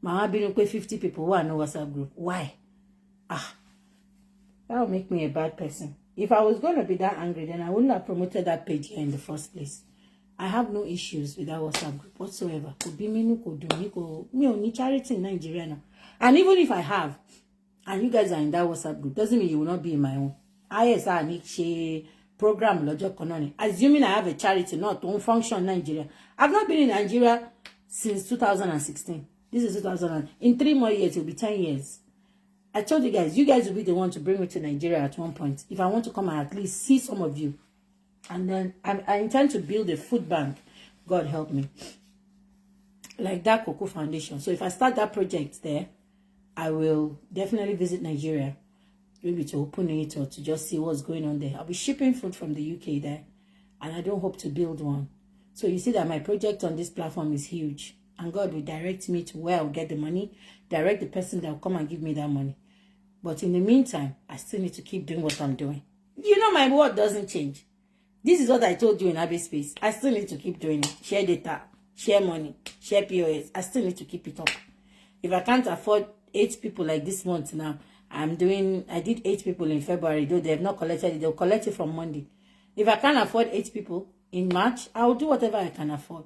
[SPEAKER 1] Mama bínú pé 50 people who are no WhatsApp group. Why? That would make me a bad person. If I was going to be that angry, then I wouldn't have promoted that page here in the first place. I have no issues with that WhatsApp group whatsoever. Could be me, could do me, me only charity in Nigeria now. And even if I have, and you guys are in that WhatsApp group, doesn't mean you will not be in my own. ISR need she program lojo kononi. Assuming I have a charity not to function in Nigeria. I've not been in Nigeria since 2016. This is 2000. In 3 more years, it will be 10 years. I told you guys will be the one to bring me to Nigeria at one point. If I want to come and at least see some of you. And then I intend to build a food bank. God help me. Like that Cocoa Foundation. So if I start that project there, I will definitely visit Nigeria. Maybe to open it or to just see what's going on there. I'll be shipping food from the UK there. And I don't hope to build one. So you see that my project on this platform is huge. And God will direct me to where I'll get the money. Direct the person that will come and give me that money. But in the meantime, I still need to keep doing what I'm doing. You know my word doesn't change. This is what I told you in Abbey Space. I still need to keep doing it. Share data, share money, share POS. I still need to keep it up. If I can't afford 8 people like this month now, I did 8 people in February, though they have not collected it. They'll collect it from Monday. If I can't afford 8 people in March, I'll do whatever I can afford.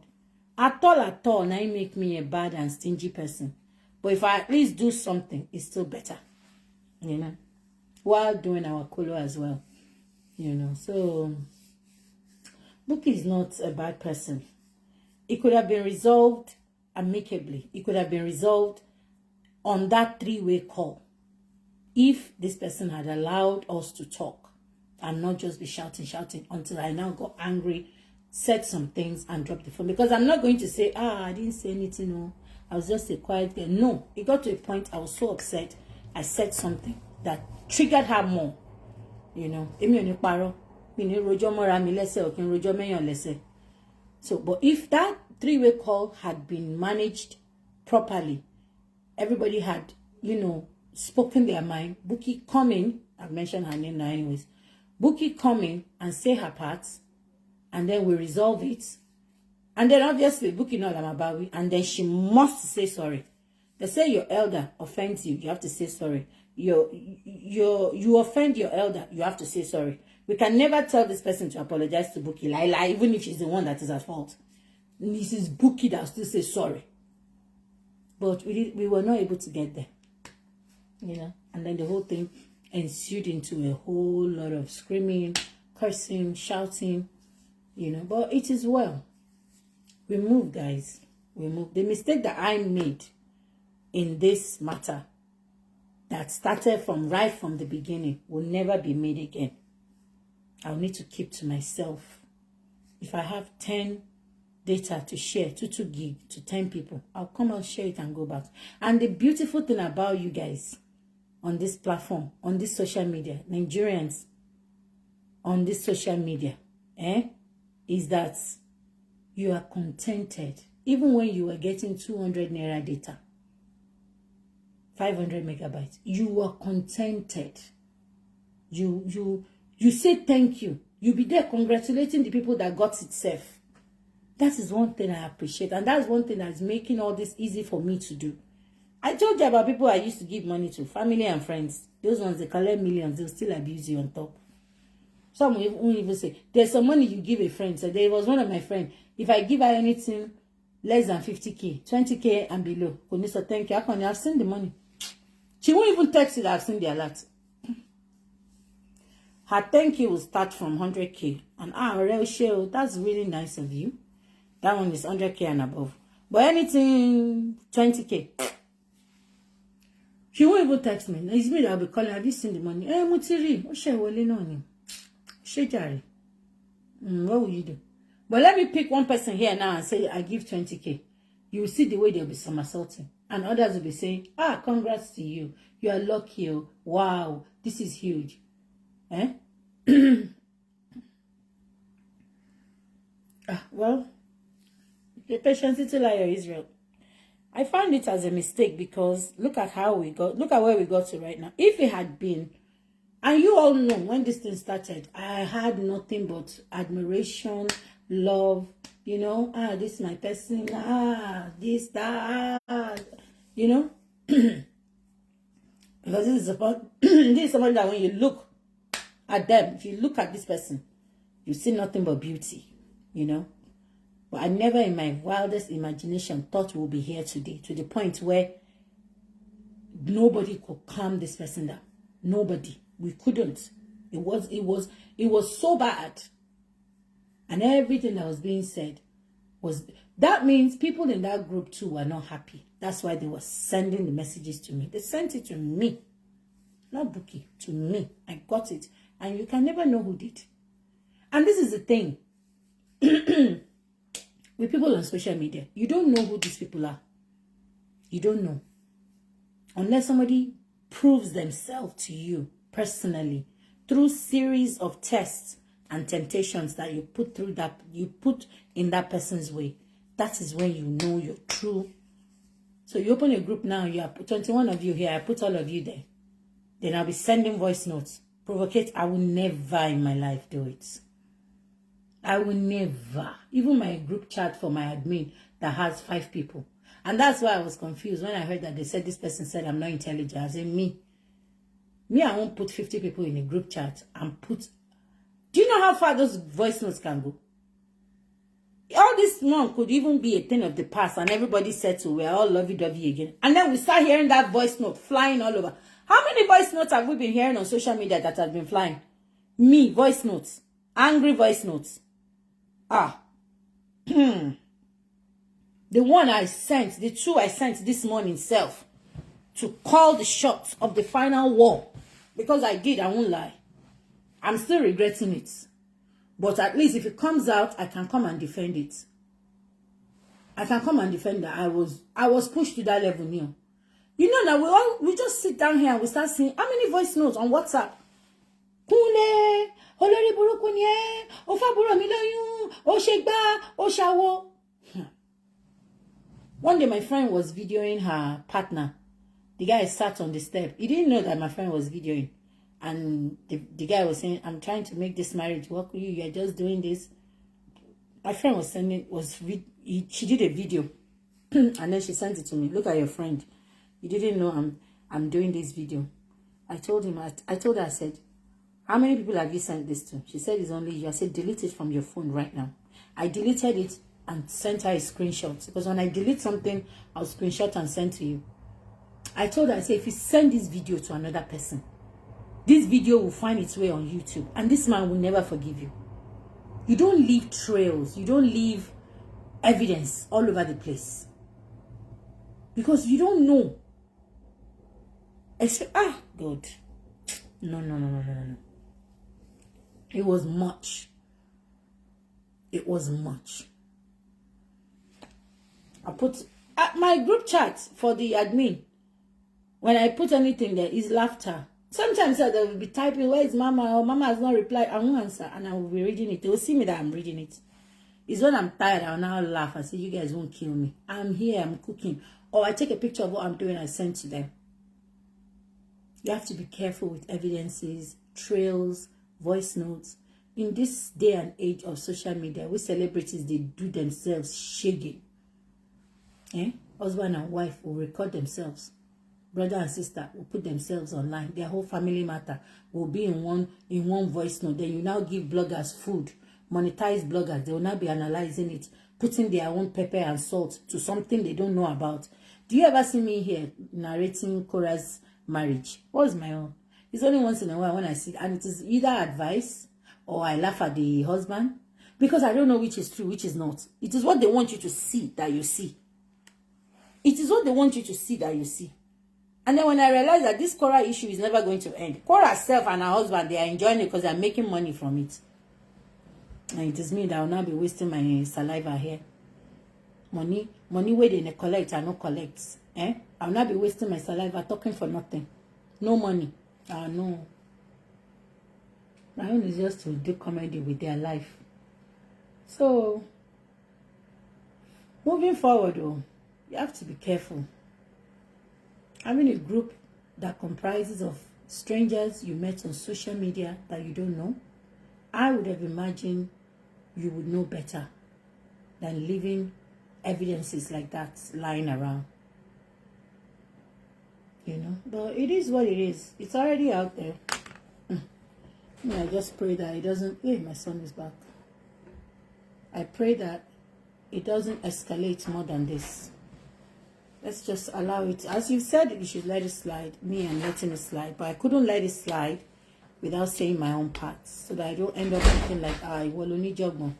[SPEAKER 1] At all, now it make me a bad and stingy person. But if I at least do something, it's still better. You know, while doing our colo as well. You know, so Bukky is not a bad person. It could have been resolved amicably. It could have been resolved on that 3-way call. If this person had allowed us to talk and not just be shouting until I now got angry, said some things and dropped the phone. Because I'm not going to say, I didn't say anything, no. I was just a quiet girl. No, it got to a point I was so upset. I said something that triggered her more. You know, so, but if that 3-way call had been managed properly, everybody had, you know, spoken their mind. Bukky coming, I've mentioned her name now anyways. Bukky coming and say her parts, and then we resolve it. And then obviously Bukky not Lamabawi, and then she must say sorry. They say your elder offends you, you have to say sorry. You offend your elder, you have to say sorry. We can never tell this person to apologize to Bukky, even if she's the one that is at fault. This is Bukky that will still say sorry. But we were not able to get there. You know, and then the whole thing ensued into a whole lot of screaming, cursing, shouting, you know, but it is well. We move, guys. We move. The mistake that I made in this matter that started right from the beginning will never be made again. I'll need to keep to myself. If I have 10 data to share, 2 gig to 10 people, I'll come and share it and go back. And the beautiful thing about you guys on this platform, on this social media, Nigerians on this social media, is that you are contented. Even when you are getting 200 naira data, 500 megabytes, you are contented. You say thank you. You be there congratulating the people that got it safe. That is one thing I appreciate. And that's one thing that's making all this easy for me to do. I told you about people I used to give money to, family and friends. Those ones, they collect millions, they'll still abuse you on top. Some will even say, there's some money you give a friend. So there was one of my friends, if I give her anything less than 50k, 20k and below, Konisa, thank you. I've seen the money. She won't even text it, I've seen the alert. Her thank you will start from 100k. And real share, that's really nice of you. That one is 100k and above. But anything 20k, she won't even text me. It's me that I'll be calling. Have you seen the money? Mutiri, what will you do? But let me pick one person here now and say I give 20k. You will see the way they'll be somersaulting. And others will be saying, congrats to you. You are lucky. Wow, this is huge. Well, the patience is liar, Israel. I found it as a mistake because look at where we got to right now. If it had been, and you all know when this thing started, I had nothing but admiration, love, you know, this is my person, this, that, you know. Because this is about this is somebody that when you look at them, if you look at this person, you see nothing but beauty, you know. But I never in my wildest imagination thought we'll be here today, to the point where nobody could calm this person down. Nobody. We couldn't. It was so bad. And everything that was being said was, that means people in that group too were not happy. That's why they were sending the messages to me. They sent it to me. Not Bookie, to me. I got it. And you can never know who did. And this is the thing. With people on social media, you don't know who these people are. You don't know. Unless somebody proves themselves to you personally through series of tests and temptations that you put in that person's way. That is when you know you're true. So you open a group now, you have 21 of you here, I put all of you there. Then I'll be sending voice notes. Provocate, I will never in my life do it. I will never. Even my group chat for my admin that has 5 people. And that's why I was confused when I heard that they said this person said I'm not intelligent. I said, me, I won't put 50 people in a group chat and put... Do you know how far those voice notes can go? All this one could even be a thing of the past and everybody said to we're all lovey-dovey again. And then we start hearing that voice note flying all over. How many voice notes have we been hearing on social media that have been flying? Me, voice notes. Angry voice notes. The one I sent, the 2 I sent this morning self to call the shots of the final war. Because I did, I won't lie. I'm still regretting it. But at least if it comes out, I can come and defend it. I can come and defend that. I was pushed to that level now. You know that we just sit down here and we start seeing how many voice notes on WhatsApp. Kule, olori buruku ni e, o fa buro mi loyun, o shegba, o shawo. One day my friend was videoing her partner. The guy sat on the step. He didn't know that my friend was videoing. And the guy was saying, I'm trying to make this marriage work with you. You're just doing this. My friend was she did a video. And then she sent it to me. Look at your friend. You didn't know I'm doing this video. I told her, I said, how many people have you sent this to? She said, it's only you. I said, delete it from your phone right now. I deleted it and sent her a screenshot. Because when I delete something, I'll screenshot and send to you. I told her, I said, if you send this video to another person, this video will find its way on YouTube. And this man will never forgive you. You don't leave trails. You don't leave evidence all over the place. Because you don't know. God. No. It was much. It was much. I put my group chat for the admin. When I put anything there, is laughter. Sometimes they will be typing, where is Mama? Or Mama has not replied. I won't answer. And I will be reading it. They will see me that I'm reading it. It's when I'm tired, I'll now laugh. I say, you guys won't kill me. I'm here, I'm cooking. Or I take a picture of what I'm doing, I send to them. You have to be careful with evidences, trails, voice notes. In this day and age of social media, we celebrities, they do themselves shagging. Husband and wife will record themselves. Brother and sister will put themselves online. Their whole family matter will be in one voice note. Then you now give bloggers food, monetize bloggers. They will now be analyzing it, putting their own pepper and salt to something they don't know about. Do you ever see me here narrating Cora's marriage? What is my own? It's only once in a while when I see it, and it is either advice or I laugh at the husband because I don't know which is true, which is not. It is what they want you to see that you see. It is what they want you to see that you see. And then when I realized that this Cora issue is never going to end, Cora herself and her husband, they are enjoying it because they are making money from it. And it is me that will now be wasting my saliva here. Money where they collect and not collect. I'll not be wasting my saliva talking for nothing. No money. No. My own is just to do comedy with their life. So, moving forward, though, you have to be careful. Having a group that comprises of strangers you met on social media that you don't know, I would have imagined you would know better than leaving evidences like that lying around. You know, but it is what it is. It's already out there. I just pray that it doesn't... Hey, my son is back. I pray that it doesn't escalate more than this. Let's just allow it. As you said, you should let it slide. Me, I'm letting it slide. But I couldn't let it slide without saying my own parts. So that I don't end up looking like, well, only job more.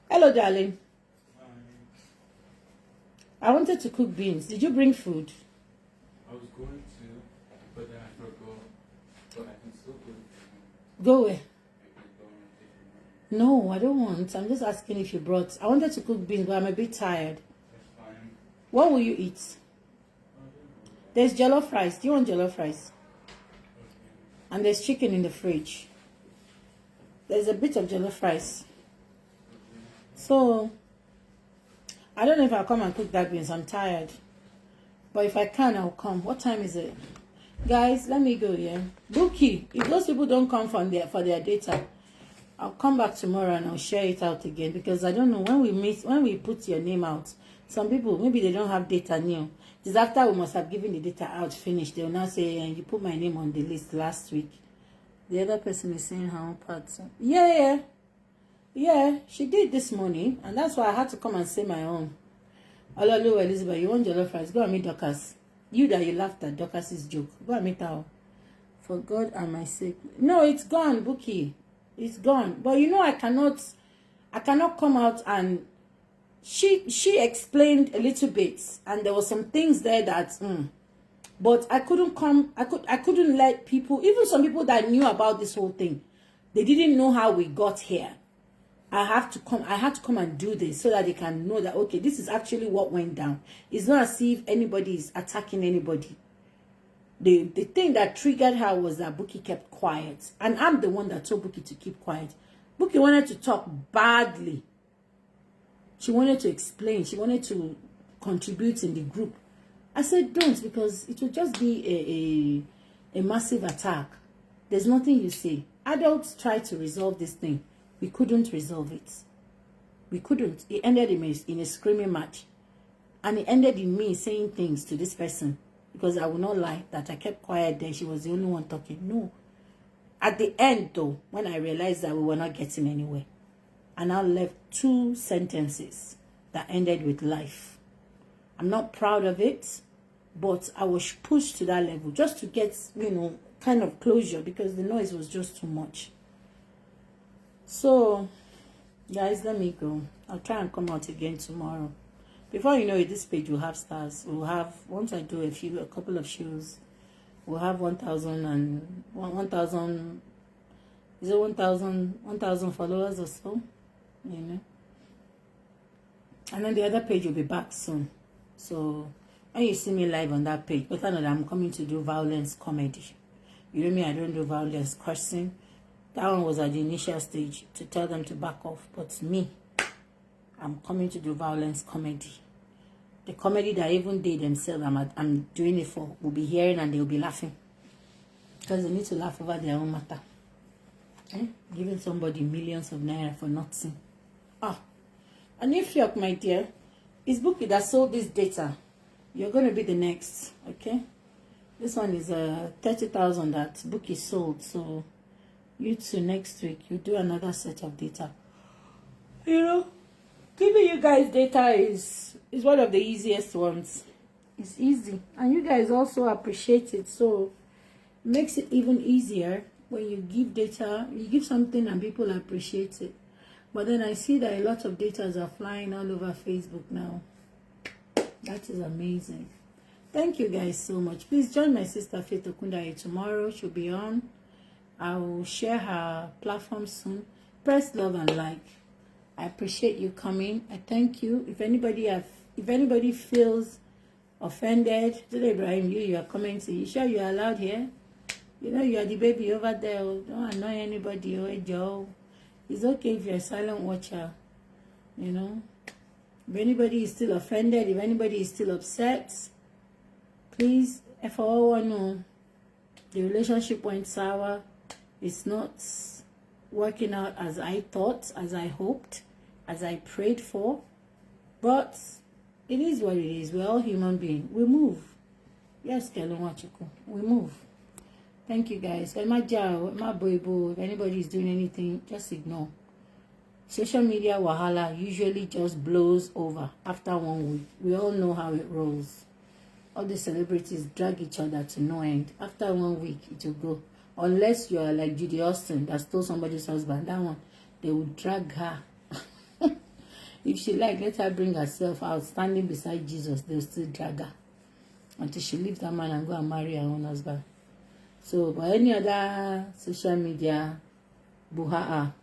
[SPEAKER 1] Hello, darling. I wanted to cook beans. Did you bring food?
[SPEAKER 2] I was going to, but then I forgot. But I can still go.
[SPEAKER 1] Go where? No, I don't want. I'm just asking if you brought. I wanted to cook beans, but I'm a bit tired.
[SPEAKER 2] That's fine.
[SPEAKER 1] What will you eat? There's jollof rice. Do you want jollof rice?
[SPEAKER 2] Okay.
[SPEAKER 1] And there's chicken in the fridge. There's a bit of jollof rice. So, I don't know if I'll come and cook that beans. I'm tired. But if I can, I'll come. What time is it? Guys, let me go, yeah? Bookie, if those people don't come for their data, I'll come back tomorrow and I'll share it out again. Because I don't know, when we put your name out, some people, maybe they don't have data new. It's after we must have given the data out, finished. They will now say, you put my name on the list last week. The other person is saying her own part. So, yeah, she did this morning. And that's why I had to come and say my own. Hello, Elizabeth, you want jollof rice? Go and meet Dorcas. You that you laughed at Dorcas's joke. Go and meet her. For God and my sake. No, it's gone, Bookie. It's gone. But you know, I cannot come out and she explained a little bit, and there were some things there that but I couldn't let people, even some people that knew about this whole thing, they didn't know how we got here. I had to come and do this so that they can know that, okay, this is actually what went down. It's not as if anybody is attacking anybody. The thing that triggered her was that Bookie kept quiet. And I'm the one that told Bookie to keep quiet. Bookie wanted to talk badly. She wanted to explain. She wanted to contribute in the group. I said, don't, because it will just be a massive attack. There's nothing you say. Adults try to resolve this thing. We couldn't resolve it. We couldn't. It ended in a screaming match. And it ended in me saying things to this person. Because I will not lie that I kept quiet there. She was the only one talking. No. At the end, though, when I realized that we were not getting anywhere, I now left 2 sentences that ended with life. I'm not proud of it, but I was pushed to that level just to get, kind of closure, because the noise was just too much. So, guys, let me go. I'll try and come out again tomorrow. Before you know it, this page will have stars. We'll have, once I do a couple of shows, we'll have 1,000 is it 1,000 followers or so, And then the other page will be back soon. So when you see me live on that page, better know that I'm coming to do violence comedy. You know me, I don't do violence cursing. That one was at the initial stage to tell them to back off. But me, I'm coming to do violence comedy. The comedy that even they themselves I'm doing it for will be hearing and they'll be laughing. Because they need to laugh over their own matter. Giving somebody millions of naira for nothing. And if you're, my dear, it's Bookie that sold this data. You're going to be the next, okay? This one is 30,000 that Bookie sold. So you two next week, you do another set of data. Giving you guys data is one of the easiest ones. It's easy. And you guys also appreciate it. So it makes it even easier when you give data. You give something and people appreciate it. But then I see that a lot of data are flying all over Facebook now. That is amazing. Thank you guys so much. Please join my sister Faith Okundaye tomorrow. She'll be on. I will share her platform soon. Press love and like. I appreciate you coming. I thank you. If anybody feels offended, today Ibrahim, you are commenting. You sure you are allowed here? You are the baby over there. Don't annoy anybody. Joe. It's okay if you're a silent watcher. If anybody is still offended, if anybody is still upset, please, if all know the relationship went sour, it's not working out as I thought, as I hoped, as I prayed for. But it is what it is. We're all human beings. We move. Yes, Kelonwachuku. We move. Thank you guys. If anybody is doing anything, just ignore. Social media wahala usually just blows over after 1 week. We all know how it rolls. All the celebrities drag each other to no end. After 1 week, it will go. Unless you are like Judy Austin that stole somebody's husband. That one, they will drag her. If she like, let her bring herself out, standing beside Jesus. They'll still drag her until she leaves that man and go and marry her own husband. So, but any other social media, buhaa,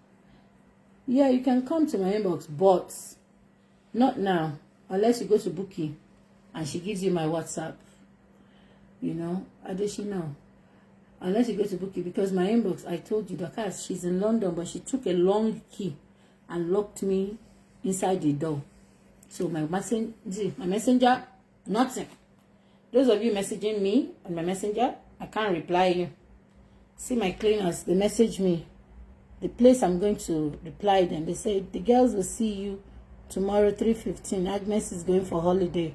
[SPEAKER 1] yeah, you can come to my inbox, but not now, unless you go to Bookie and she gives you my WhatsApp. You know, additional. Unless you go to Bookie, because my inbox, I told you, Dorcas, she's in London, but she took a long key and locked me inside the door. So my messenger, nothing. Those of you messaging me on my messenger, I can't reply you. See my cleaners, they message me. The place I'm going to reply them, they say, the girls will see you tomorrow, 3:15. Agnes is going for holiday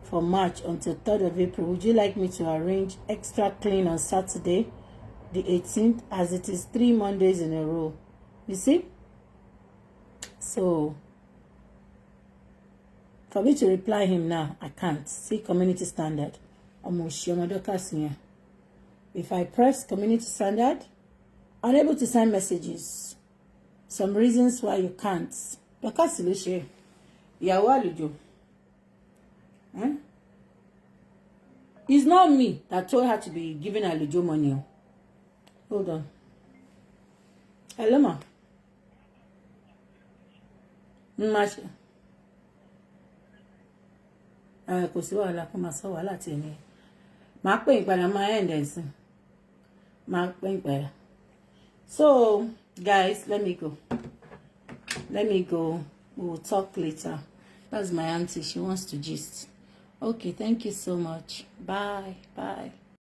[SPEAKER 1] for March until 3rd of April. Would you like me to arrange extra clean on Saturday, the 18th, as it is 3 Mondays in a row? You see? So, for me to reply him now, I can't. See community standard. If I press community standard, unable to send messages. Some reasons why you can't. Because it's not me that told her to be giving her Lujo money. Hold on. Hello, ma. Kò sí wàhálà kó máa sọ wàhálà tí ẹni. Màá pè ìpadà máa end ẹ̀sìn. Màá pè ìpadà. So, guys, let me go. Let me go. We will talk later. That's my auntie. She wants to gist. Okay, thank you so much. Bye. Bye.